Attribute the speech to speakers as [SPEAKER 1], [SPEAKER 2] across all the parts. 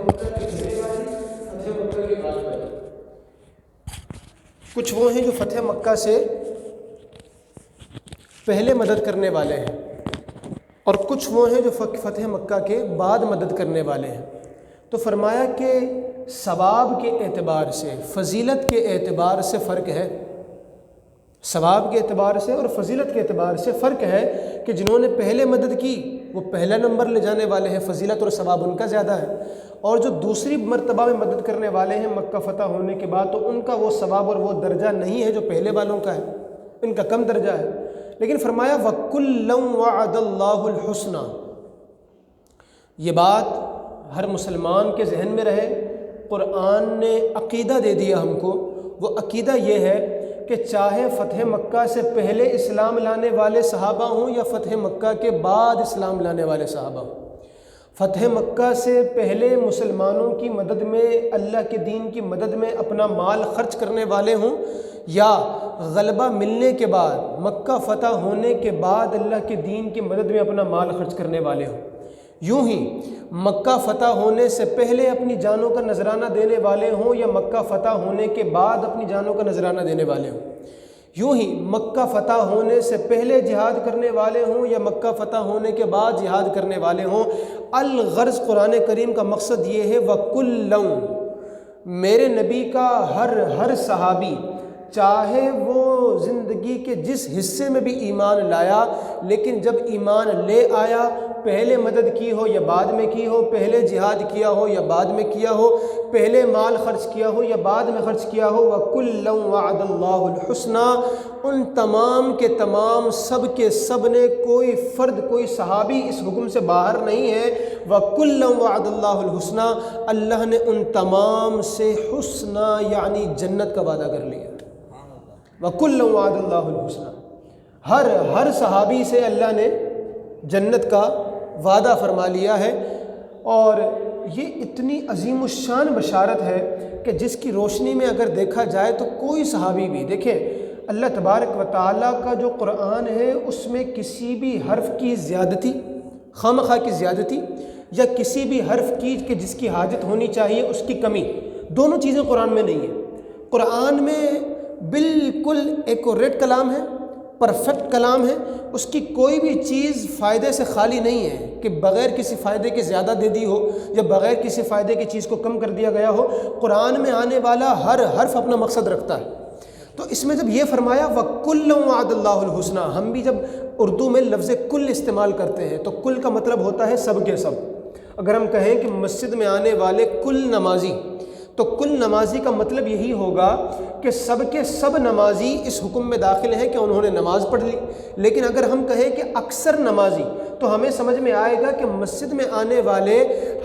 [SPEAKER 1] مکہ کے پہلے والی، فتح مکہ کے بعد والی۔ کچھ وہ ہیں جو فتح مکہ سے پہلے مدد کرنے والے ہیں، اور کچھ وہ ہیں جو فتح مکہ کے بعد مدد کرنے والے ہیں۔ تو فرمایا کہ ثواب کے اعتبار سے، فضیلت کے اعتبار سے فرق ہے، ثواب کے اعتبار سے اور فضیلت کے اعتبار سے فرق ہے کہ جنہوں نے پہلے مدد کی وہ پہلا نمبر لے جانے والے ہیں، فضیلت اور ثواب ان کا زیادہ ہے، اور جو دوسری مرتبہ میں مدد کرنے والے ہیں مکہ فتح ہونے کے بعد، تو ان کا وہ ثواب اور وہ درجہ نہیں ہے جو پہلے والوں کا ہے، ان کا کم درجہ ہے۔ لیکن فرمایا وَكُلًّا وَعَدَ اللَّهُ الْحُسْنَى، یہ بات ہر مسلمان کے ذہن میں رہے۔ قرآن نے عقیدہ دے دیا ہم کو، وہ عقیدہ یہ ہے کہ چاہے فتح مکہ سے پہلے اسلام لانے والے صحابہ ہوں یا فتح مکہ کے بعد اسلام لانے والے صحابہ ہوں، فتح مکہ سے پہلے مسلمانوں کی مدد میں، اللہ کے دین کی مدد میں اپنا مال خرچ کرنے والے ہوں، یا غلبہ ملنے کے بعد، مکہ فتح ہونے کے بعد اللہ کے دین کی مدد میں اپنا مال خرچ کرنے والے ہوں، یوں ہی مکہ فتح ہونے سے پہلے اپنی جانوں کا نذرانہ دینے والے ہوں یا مکہ فتح ہونے کے بعد اپنی جانوں کا نذرانہ دینے والے ہوں، یوں ہی مکہ فتح ہونے سے پہلے جہاد کرنے والے ہوں یا مکہ فتح ہونے کے بعد جہاد کرنے والے ہوں۔ الغرض قرآن کریم کا مقصد یہ ہے وَكُلًّا، میرے نبی کا ہر صحابی، چاہے وہ زندگی کے جس حصے میں بھی ایمان لایا، لیکن جب ایمان لے آیا، پہلے مدد کی ہو یا بعد میں کی ہو، پہلے جہاد کیا ہو یا بعد میں کیا ہو، پہلے مال خرچ کیا ہو یا بعد میں خرچ کیا ہو، وَكُلًّا وَعَدَ اللَّهُ الْحُسْنَى، ان تمام کے تمام سب کے سب نے، کوئی فرد کوئی صحابی اس حکم سے باہر نہیں ہے، وَكُلًّا وَعَدَ اللَّهُ الْحُسْنَى، اللہ نے ان تمام سے حسنہ یعنی جنت کا وعدہ کر لیا۔ وَكُلًّا وَعَدَ اللَّهُ الْحُسْنَى، ہر صحابی سے اللہ نے جنت کا وعدہ فرما لیا ہے، اور یہ اتنی عظیم الشان بشارت ہے کہ جس کی روشنی میں اگر دیکھا جائے تو کوئی صحابی بھی دیکھیں، اللہ تبارک و تعالیٰ کا جو قرآن ہے اس میں کسی بھی حرف کی زیادتی، خواہ کی زیادتی، یا کسی بھی حرف کی کہ جس کی حاجت ہونی چاہیے اس کی کمی، دونوں چیزیں قرآن میں نہیں ہیں۔ قرآن میں بالکل ایکوریٹ کلام ہے، پرفیکٹ کلام ہے، اس کی کوئی بھی چیز فائدے سے خالی نہیں ہے کہ بغیر کسی فائدے کے زیادہ دے دی ہو یا بغیر کسی فائدے کی چیز کو کم کر دیا گیا ہو۔ قرآن میں آنے والا ہر حرف اپنا مقصد رکھتا ہے۔ تو اس میں جب یہ فرمایا وَكُلًّا وَعَدَ اللَّهُ الْحُسْنَى، ہم بھی جب اردو میں لفظ کل استعمال کرتے ہیں تو کل کا مطلب ہوتا ہے سب کے سب۔ اگر ہم کہیں کہ مسجد میں آنے والے کل نمازی، تو کل نمازی کا مطلب یہی ہوگا کہ سب کے سب نمازی اس حکم میں داخل ہیں کہ انہوں نے نماز پڑھ لی۔ لیکن اگر ہم کہیں کہ اکثر نمازی، تو ہمیں سمجھ میں آئے گا کہ مسجد میں آنے والے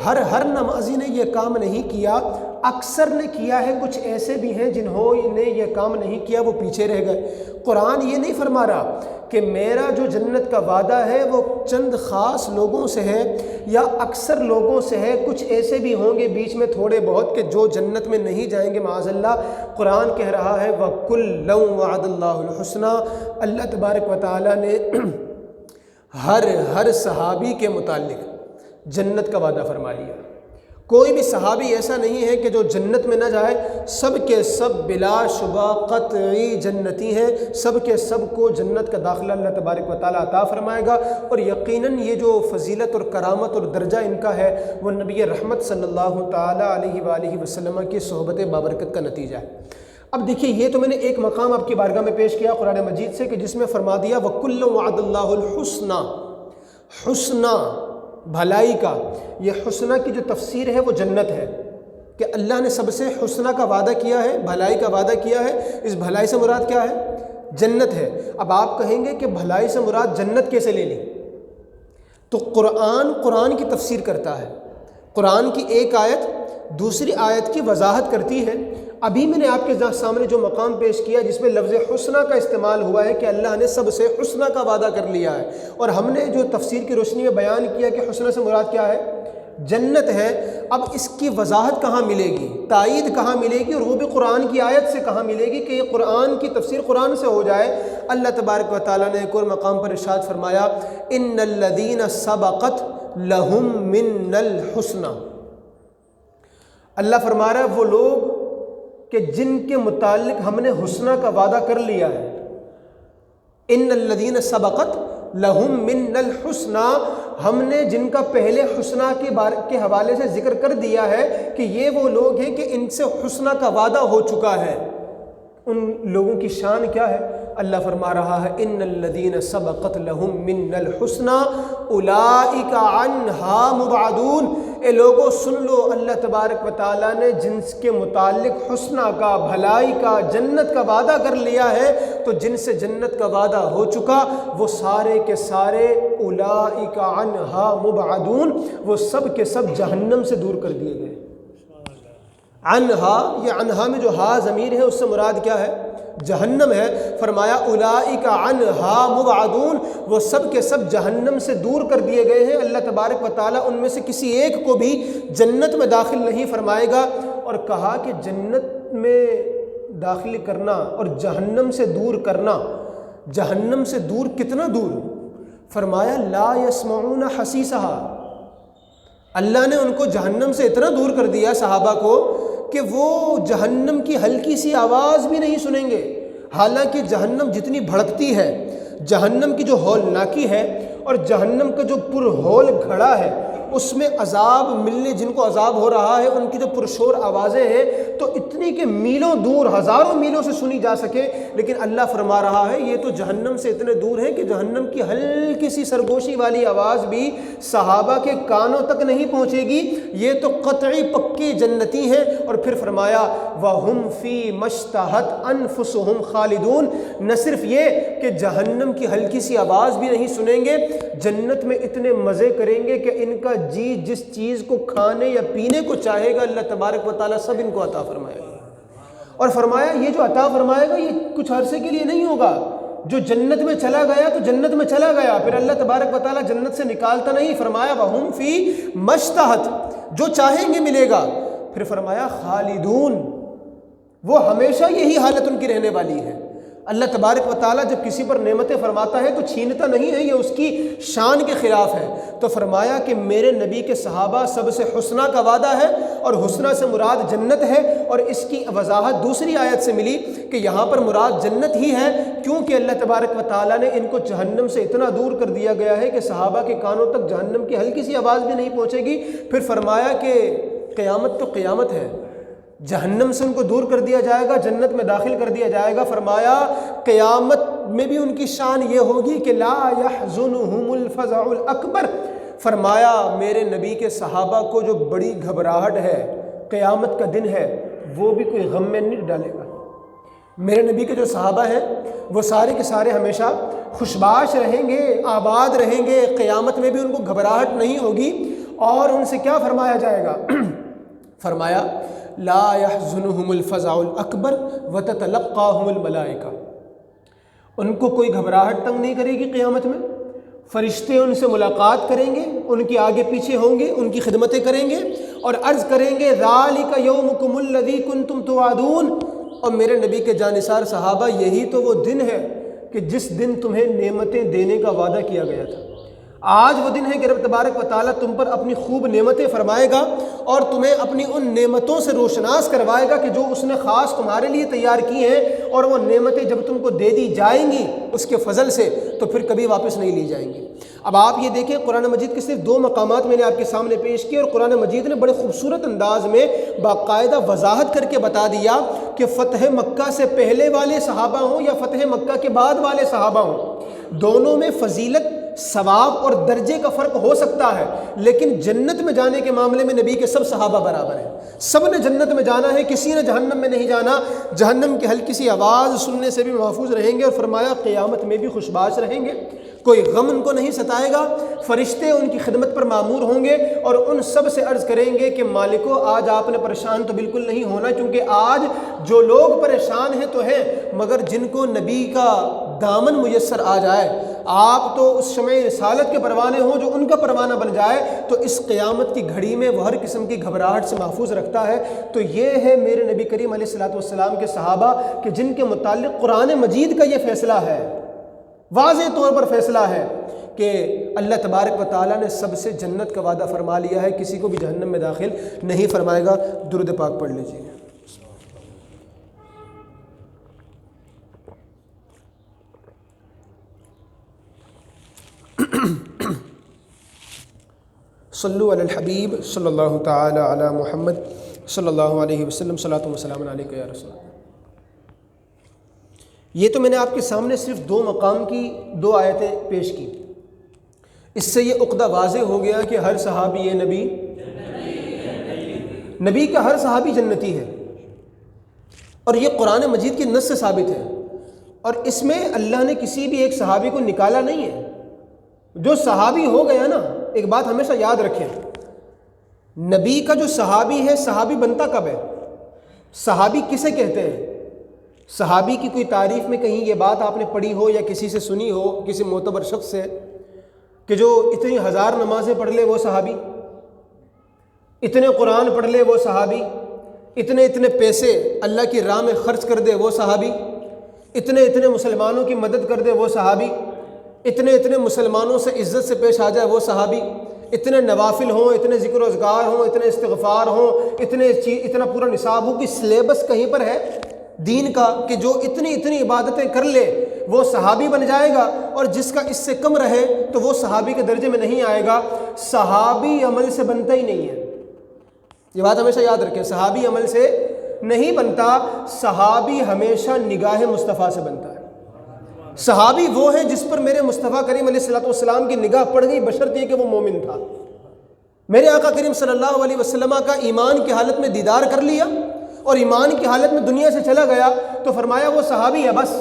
[SPEAKER 1] ہر نمازی نے یہ کام نہیں کیا، اکثر نے کیا ہے، کچھ ایسے بھی ہیں جنہوں نے یہ کام نہیں کیا، وہ پیچھے رہ گئے۔ قرآن یہ نہیں فرما رہا کہ میرا جو جنت کا وعدہ ہے وہ چند خاص لوگوں سے ہے یا اکثر لوگوں سے ہے، کچھ ایسے بھی ہوں گے بیچ میں تھوڑے بہت کہ جو جنت میں نہیں جائیں گے معاذ اللہ۔ قرآن کہہ رہا ہے وَكُلًّا وَعَدَ اللَّهُ الْحُسْنَى، اللہ تبارک و تعالیٰ نے ہر صحابی کے متعلق جنت کا وعدہ فرما لیا۔ کوئی بھی صحابی ایسا نہیں ہے کہ جو جنت میں نہ جائے، سب کے سب بلا شبہ قطعی جنتی ہیں، سب کے سب کو جنت کا داخلہ اللہ تبارک و تعالیٰ عطا فرمائے گا۔ اور یقیناً یہ جو فضیلت اور کرامت اور درجہ ان کا ہے وہ نبی رحمت صلی اللہ تعالیٰ علیہ وآلہ وسلم کی صحبت بابرکت کا نتیجہ ہے۔ اب دیکھیے، یہ تو میں نے ایک مقام آپ کی بارگاہ میں پیش کیا قرآن مجید سے کہ جس میں فرما دیا وَكُلًّا وَعَدَ اللَّهُ الْحُسْنَى، حسنہ بھلائی کا۔ یہ حسنہ کی جو تفسیر ہے وہ جنت ہے، کہ اللہ نے سب سے حسنہ کا وعدہ کیا ہے، بھلائی کا وعدہ کیا ہے۔ اس بھلائی سے مراد کیا ہے؟ جنت ہے۔ اب آپ کہیں گے کہ بھلائی سے مراد جنت کیسے لے لی؟ تو قرآن کی تفسیر کرتا ہے، قرآن کی ایک آیت دوسری آیت کی وضاحت کرتی ہے۔ ابھی میں نے آپ کے سامنے جو مقام پیش کیا جس میں لفظ حسنہ کا استعمال ہوا ہے کہ اللہ نے سب سے حسنہ کا وعدہ کر لیا ہے، اور ہم نے جو تفسیر کی روشنی میں بیان کیا کہ حسنہ سے مراد کیا ہے؟ جنت ہے۔ اب اس کی وضاحت کہاں ملے گی، تائید کہاں ملے گی، اور وہ بھی قرآن کی آیت سے کہاں ملے گی کہ یہ قرآن کی تفسیر قرآن سے ہو جائے؟ اللہ تبارک و تعالیٰ نے ایک اور مقام پر ارشاد فرمایا ان الذین سبقت لہم من الحسنى، اللہ فرما رہا ہے وہ لوگ کہ جن کے متعلق ہم نے حسنہ کا وعدہ کر لیا ہے، ان الذین سبقت لہم من الحسنى، ہم نے جن کا پہلے حسنہ کے حوالے سے ذکر کر دیا ہے کہ یہ وہ لوگ ہیں کہ ان سے حسنہ کا وعدہ ہو چکا ہے۔ ان لوگوں کی شان کیا ہے؟ اللہ فرما رہا ہے ان الذین سبقت لہم من الحسنى اولئک عنہا مبعدون۔ اے لوگوں سن لو، اللہ تبارک و تعالیٰ نے جن کے متعلق حسنہ کا، بھلائی کا، جنت کا وعدہ کر لیا ہے، تو جن سے جنت کا وعدہ ہو چکا وہ سارے کے سارے اولئک عنہا مبعدون، وہ سب کے سب جہنم سے دور کر دیے گئے۔ عنہا، یہ عنہا میں جو ہا ضمیر ہے اس سے مراد کیا ہے؟ جہنم ہے۔ فرمایا اولئک عنہا مبعدون، وہ سب کے سب جہنم سے دور کر دیے گئے ہیں۔ اللہ تبارک و تعالیٰ ان میں سے کسی ایک کو بھی جنت میں داخل نہیں فرمائے گا۔ اور کہا کہ جنت میں داخل کرنا اور جہنم سے دور کرنا، جہنم سے دور کتنا دور؟ فرمایا لا یسمعون حسیسہا، اللہ نے ان کو جہنم سے اتنا دور کر دیا صحابہ کو کہ وہ جہنم کی ہلکی سی آواز بھی نہیں سنیں گے۔ حالانکہ جہنم جتنی بھڑکتی ہے، جہنم کی جو ہولناکی ہے اور جہنم کا جو پرہول گھڑا ہے، اس میں عذاب ملنے، جن کو عذاب ہو رہا ہے ان کی جو پرشور آوازیں ہیں تو اتنی کہ میلوں دور، ہزاروں میلوں سے سنی جا سکے، لیکن اللہ فرما رہا ہے یہ تو جہنم سے اتنے دور ہے کہ جہنم کی ہلکی سی سرگوشی والی آواز بھی صحابہ کے کانوں تک نہیں پہنچے گی۔ یہ تو قطعی پکی جنتی ہیں۔ اور پھر فرمایا وَهُمْ فِي مَشْتَهَتْ أَنفُسُهُمْ خَالِدُونَ، نہ صرف یہ کہ جہنم کی ہلکی سی آواز بھی نہیں سنیں گے، جنت میں اتنے مزے کریں گے کہ ان کا جی جس چیز کو کھانے یا پینے کو چاہے گا اللہ تبارک و تعالیٰ سب ان کو عطا فرمائے گا۔ اور فرمایا یہ جو عطا فرمائے گا یہ کچھ عرصے کے لیے نہیں ہوگا، جو جنت میں چلا گیا تو جنت میں چلا گیا، پھر اللہ تبارک و تعالیٰ جنت سے نکالتا نہیں۔ فرمایا وَهُمْ فِي مَشْتَهَتْ، جو چاہیں گے ملے گا۔ پھر فرمایا خالدون، وہ ہمیشہ یہی حالت ان کی رہنے والی ہے۔ اللہ تبارک و تعالیٰ جب کسی پر نعمتیں فرماتا ہے تو چھینتا نہیں ہے، یہ اس کی شان کے خلاف ہے۔ تو فرمایا کہ میرے نبی کے صحابہ سب سے حسنہ کا وعدہ ہے، اور حسنہ سے مراد جنت ہے، اور اس کی وضاحت دوسری آیت سے ملی کہ یہاں پر مراد جنت ہی ہے، کیونکہ اللہ تبارک و تعالیٰ نے ان کو جہنم سے اتنا دور کر دیا گیا ہے کہ صحابہ کے کانوں تک جہنم کی ہلکی سی آواز بھی نہیں پہنچے گی۔ پھر فرمایا کہ قیامت تو قیامت ہے، جہنم سے ان کو دور کر دیا جائے گا، جنت میں داخل کر دیا جائے گا۔ فرمایا قیامت میں بھی ان کی شان یہ ہوگی کہ لا يحزنهم الفزع الاکبر، فرمایا میرے نبی کے صحابہ کو جو بڑی گھبراہٹ ہے، قیامت کا دن ہے، وہ بھی کوئی غم میں نہیں ڈالے گا۔ میرے نبی کے جو صحابہ ہیں وہ سارے کے سارے ہمیشہ خوشباش رہیں گے، آباد رہیں گے، قیامت میں بھی ان کو گھبراہٹ نہیں ہوگی۔ اور ان سے کیا فرمایا جائے گا؟ فرمایا لا يحزنهم الفزع الاکبر وتتلقاهم الملائکہ، ان کو کوئی گھبراہٹ تنگ نہیں کرے گی۔ قیامت میں فرشتے ان سے ملاقات کریں گے، ان کے آگے پیچھے ہوں گے، ان کی خدمتیں کریں گے اور عرض کریں گے ذالک یومکم الذی کنتم توعدون، اور میرے نبی کے جانثار صحابہ یہی تو وہ دن ہے کہ جس دن تمہیں نعمتیں دینے کا وعدہ کیا گیا تھا۔ آج وہ دن ہے کہ رب تبارک و تعالیٰ تم پر اپنی خوب نعمتیں فرمائے گا اور تمہیں اپنی ان نعمتوں سے روشناس کروائے گا کہ جو اس نے خاص تمہارے لیے تیار کی ہیں، اور وہ نعمتیں جب تم کو دے دی جائیں گی اس کے فضل سے تو پھر کبھی واپس نہیں لی جائیں گی۔ اب آپ یہ دیکھیں قرآن مجید کے صرف 2 مقامات میں نے آپ کے سامنے پیش کیے، اور قرآن مجید نے بڑے خوبصورت انداز میں باقاعدہ وضاحت کر کے بتا دیا کہ فتح مکہ سے پہلے والے صحابہ ہوں یا فتح مکہ کے بعد والے صحابہ ہوں، دونوں میں فضیلت، ثواب اور درجے کا فرق ہو سکتا ہے، لیکن جنت میں جانے کے معاملے میں نبی کے سب صحابہ برابر ہیں۔ سب نے جنت میں جانا ہے، کسی نے جہنم میں نہیں جانا، جہنم کی ہلکی سی آواز سننے سے بھی محفوظ رہیں گے۔ اور فرمایا قیامت میں بھی خوشباش رہیں گے، کوئی غم ان کو نہیں ستائے گا، فرشتے ان کی خدمت پر معمور ہوں گے اور ان سب سے عرض کریں گے کہ مالکو آج آپ نے پریشان تو بالکل نہیں ہونا، کیونکہ آج جو لوگ پریشان ہیں تو ہیں، مگر جن کو نبی کا دامن میسر آ جائے، آپ تو اس شمع رسالت کے پروانے ہوں جو ان کا پروانہ بن جائے، تو اس قیامت کی گھڑی میں وہ ہر قسم کی گھبراہٹ سے محفوظ رکھتا ہے۔ تو یہ ہے میرے نبی کریم علیہ الصلوۃ والسلام کے صحابہ کہ جن کے متعلق قرآن مجید کا یہ فیصلہ ہے، واضح طور پر فیصلہ ہے کہ اللہ تبارک و تعالیٰ نے سب سے جنت کا وعدہ فرما لیا ہے، کسی کو بھی جہنم میں داخل نہیں فرمائے گا۔ درود پاک پڑھ لیجیے۔ صلو علی الحبیب صلی اللہ تعالی علی محمد صلی اللہ علیہ وسلم، صلاۃ و سلام علیک یا رسول اللہ۔ یہ تو میں نے آپ کے سامنے صرف 2 مقام کی 2 آیتیں پیش کی، اس سے یہ عقدہ واضح ہو گیا کہ ہر صحابی نبی کا ہر صحابی جنتی ہے، اور یہ قرآن مجید کی نص سے ثابت ہے، اور اس میں اللہ نے کسی بھی ایک صحابی کو نکالا نہیں ہے۔ جو صحابی ہو گیا نا، ایک بات ہمیشہ یاد رکھیں، نبی کا جو صحابی ہے، صحابی بنتا کب ہے؟ صحابی کسے کہتے ہیں؟ صحابی کی کوئی تعریف میں کہیں یہ بات آپ نے پڑھی ہو یا کسی سے سنی ہو، کسی معتبر شخص سے، کہ جو اتنی 1000 نمازیں پڑھ لے وہ صحابی، اتنے قرآن پڑھ لے وہ صحابی، اتنے پیسے اللہ کی راہ میں خرچ کر دے وہ صحابی، اتنے مسلمانوں کی مدد کر دے وہ صحابی، اتنے مسلمانوں سے عزت سے پیش آ جائے وہ صحابی، اتنے نوافل ہوں، اتنے ذکر و اذکار ہوں، اتنے استغفار ہوں، اتنا پورا نصاب ہو، کہ سلیبس کہیں پر ہے دین کا کہ جو اتنی عبادتیں کر لے وہ صحابی بن جائے گا، اور جس کا اس سے کم رہے تو وہ صحابی کے درجے میں نہیں آئے گا۔ صحابی عمل سے بنتا ہی نہیں ہے، یہ بات ہمیشہ یاد رکھیں، صحابی عمل سے نہیں بنتا، صحابی ہمیشہ نگاہ مصطفیٰ سے بنتا ہے۔ صحابی وہ ہے جس پر میرے مصطفیٰ کریم علیہ الصلوۃ والسلام کی نگاہ پڑ گئی، بشرط یہ کہ وہ مومن تھا۔ میرے آقا کریم صلی اللہ علیہ وسلم کا ایمان کی حالت میں دیدار کر لیا اور ایمان کی حالت میں دنیا سے چلا گیا، تو فرمایا وہ صحابی ہے۔ بس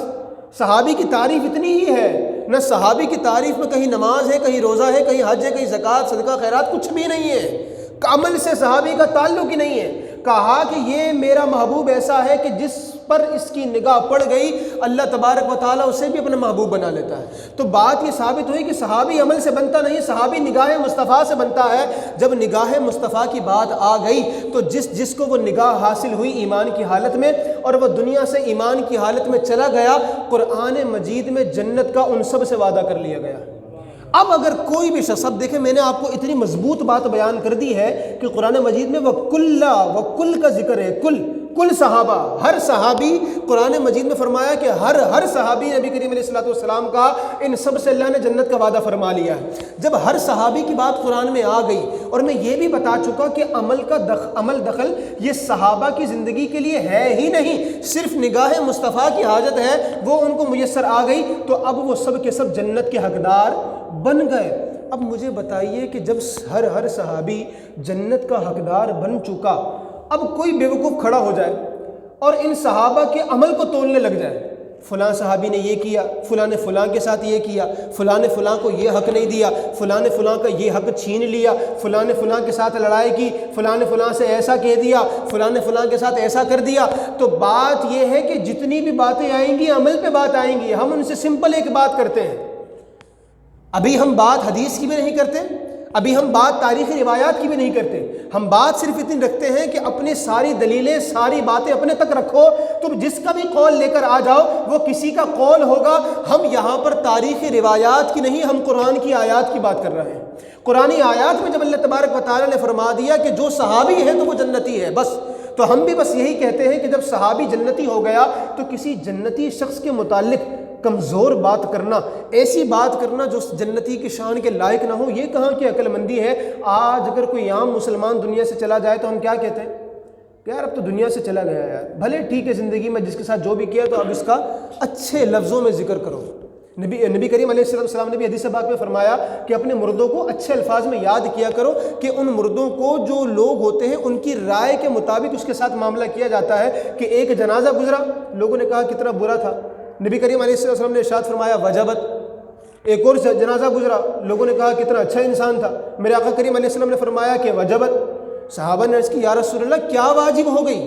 [SPEAKER 1] صحابی کی تعریف اتنی ہی ہے، نہ صحابی کی تعریف میں کہیں نماز ہے، کہیں روزہ ہے، کہیں حج ہے، کہیں زکوٰۃ صدقہ خیرات، کچھ بھی نہیں ہے، عمل سے صحابی کا تعلق ہی نہیں ہے۔ کہا کہ یہ میرا محبوب ایسا ہے کہ جس پر اس کی نگاہ پڑ گئی اللہ تبارک و تعالیٰ اسے بھی اپنا محبوب بنا لیتا ہے۔ تو بات یہ ثابت ہوئی کہ صحابی عمل سے بنتا نہیں، صحابی نگاہ مصطفیٰ سے بنتا ہے۔ جب نگاہ مصطفیٰ کی بات آ گئی تو جس کو وہ نگاہ حاصل ہوئی ایمان کی حالت میں، اور وہ دنیا سے ایمان کی حالت میں چلا گیا، قرآن مجید میں جنت کا ان سب سے وعدہ کر لیا گیا۔ اب اگر کوئی بھی شخص، اب دیکھیں میں نے آپ کو اتنی مضبوط بات بیان کر دی ہے کہ قرآن مجید میں وَكُلَّ کا ذکر ہے، کل صحابہ، ہر صحابی، قرآن مجید میں فرمایا کہ ہر صحابی نبی کریم علیہ الصلوۃ والسلام کا، ان سب سے اللہ نے جنت کا وعدہ فرما لیا ہے۔ جب ہر صحابی کی بات قرآن میں آ گئی، اور میں یہ بھی بتا چکا کہ عمل دخل یہ صحابہ کی زندگی کے لیے ہے ہی نہیں، صرف نگاہ مصطفیٰ کی حاجت ہے، وہ ان کو میسر آ گئی، تو اب وہ سب کے سب جنت کے حقدار بن گئے۔ اب مجھے بتائیے کہ جب ہر صحابی جنت کا حقدار بن چکا، اب کوئی بیوقوف کھڑا ہو جائے اور ان صحابہ کے عمل کو تولنے لگ جائے، فلاں صحابی نے یہ کیا، فلاں نے فلاں کے ساتھ یہ کیا، فلاں نے فلاں کو یہ حق نہیں دیا، فلاں نے فلاں کا یہ حق چھین لیا، فلاں نے فلاں کے ساتھ لڑائی کی، فلاں نے فلاں سے ایسا کہہ دیا، فلاں نے فلاں کے ساتھ ایسا کر دیا، تو بات یہ ہے کہ جتنی بھی باتیں آئیں گی عمل پہ بات آئیں گی۔ ہم ان سے سمپل ایک بات کرتے ہیں، ابھی ہم بات حدیث کی بھی نہیں کرتے، ابھی ہم بات تاریخی روایات کی بھی نہیں کرتے، ہم بات صرف اتنی رکھتے ہیں کہ اپنی ساری دلیلیں، ساری باتیں اپنے تک رکھو، تم جس کا بھی قول لے کر آ جاؤ وہ کسی کا قول ہوگا۔ ہم یہاں پر تاریخی روایات کی نہیں، ہم قرآن کی آیات کی بات کر رہے ہیں۔ قرآنی آیات میں جب اللہ تبارک و تعالیٰ نے فرما دیا کہ جو صحابی ہے تو وہ جنتی ہے، بس تو ہم بھی بس یہی کہتے ہیں کہ جب صحابی جنتی ہو گیا تو کسی جنتی شخص کے متعلق کمزور بات کرنا، ایسی بات کرنا جو جنتی کی شان کے لائق نہ ہو، یہ کہاں کی عقل مندی ہے۔ آج اگر کوئی عام مسلمان دنیا سے چلا جائے تو ہم کیا کہتے ہیں کہ یار اب تو دنیا سے چلا گیا یار، بھلے ٹھیک ہے زندگی میں جس کے ساتھ جو بھی کیا تو اب اس کا اچھے لفظوں میں ذکر کرو۔ نبی کریم علیہ السلام نے بھی حدیث پاک میں فرمایا کہ اپنے مردوں کو اچھے الفاظ میں یاد کیا کرو، کہ ان مردوں کو جو لوگ ہوتے ہیں ان کی رائے کے مطابق اس کے ساتھ معاملہ کیا جاتا ہے۔ کہ ایک جنازہ گزرا، لوگوں نے کہا کتنا برا تھا، نبی کریم علیہ السلام نے ارشاد فرمایا وجبت۔ ایک اور جنازہ گزرا، لوگوں نے کہا کتنا اچھا انسان تھا، میرے آقا کریم علیہ السلام نے فرمایا کہ وجبت۔ صحابہ نے عرض کی یا رسول اللہ کیا واجب ہو گئی،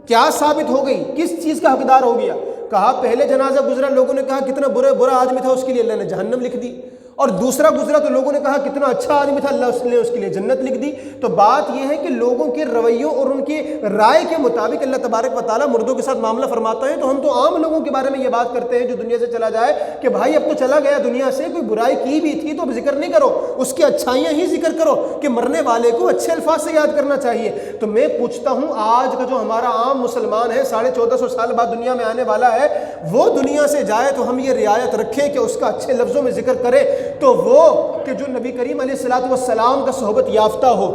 [SPEAKER 1] کیا ثابت ہو گئی، کس چیز کا حقدار ہو گیا؟ کہا پہلے جنازہ گزرا، لوگوں نے کہا کتنا برا آدمی تھا، اس کے لیے اللہ نے جہنم لکھ دی، اور دوسرا گزرا تو لوگوں نے کہا کتنا اچھا آدمی تھا، اللہ نے اس کے لیے جنت لکھ دی۔ تو بات یہ ہے کہ لوگوں کے رویوں اور ان کی رائے کے مطابق اللہ تبارک و تعالیٰ مردوں کے ساتھ معاملہ فرماتا ہے۔ تو ہم تو عام لوگوں کے بارے میں یہ بات کرتے ہیں جو دنیا سے چلا جائے کہ بھائی اب تو چلا گیا دنیا سے، کوئی برائی کی بھی تھی تو اب ذکر نہیں کرو، اس کی اچھائیاں ہی ذکر کرو، کہ مرنے والے کو اچھے الفاظ سے یاد کرنا چاہیے۔ تو میں پوچھتا ہوں آج کا جو ہمارا عام مسلمان ہے 1450 سال بعد دنیا میں آنے والا ہے، وہ دنیا سے جائے تو ہم یہ رعایت رکھیں کہ اس کا اچھے لفظوں میں ذکر کرے، تو وہ کہ جو نبی کریم علیہ السلام کا صحبت یافتہ ہو،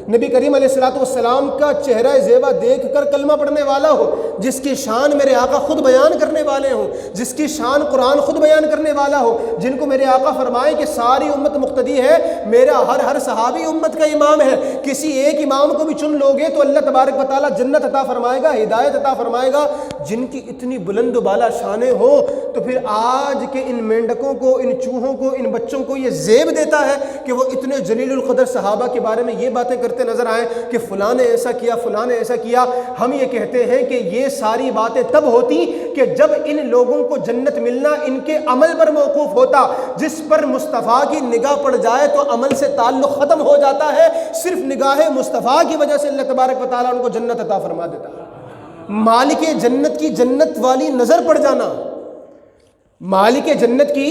[SPEAKER 1] نبی کریم علیہ السلام کا چہرہ زیبا دیکھ کر کلمہ پڑھنے والا ہو، جس کی شان میرے آقا خود بیان کرنے والے ہوں، جس کی شان قرآن خود بیان کرنے والا ہو، جن کو میرے آقا فرمائے کہ ساری امت مقتدی ہے، میرا ہر صحابی امت کا امام ہے، کسی ایک امام کو بھی چن لوگے تو اللہ تبارک و تعالیٰ جنت عطا فرمائے گا، ہدایت عطا فرمائے گا، جن کی اتنی بلند و بالا شانیں ہو، تو پھر آج کے ان مینڈکوں کو، ان چوہوں کو، ان بچوں کو یہ زیب دیتا ہے کہ وہ اتنے جلیل القدر صحابہ کے بارے میں یہ باتیں کرتے نظر آئیں کہ فلاں نے ایسا کیا، فلاں نے ایسا کیا۔ ہم یہ کہتے ہیں کہ یہ ساری باتیں تب ہوتی کہ جب ان لوگوں کو جنت ملنا ان کے عمل پر موقوف ہوتا، جس پر مصطفیٰ کی نگاہ پڑ جائے تو عمل سے تعلق ختم ہو جاتا ہے، صرف نگاہ مصطفیٰ کی وجہ سے اللہ تبارک و تعالیٰ ان کو جنت عطا فرما دیتا ہے۔ مالک جنت کی جنت والی نظر پڑ جانا، مالک جنت کی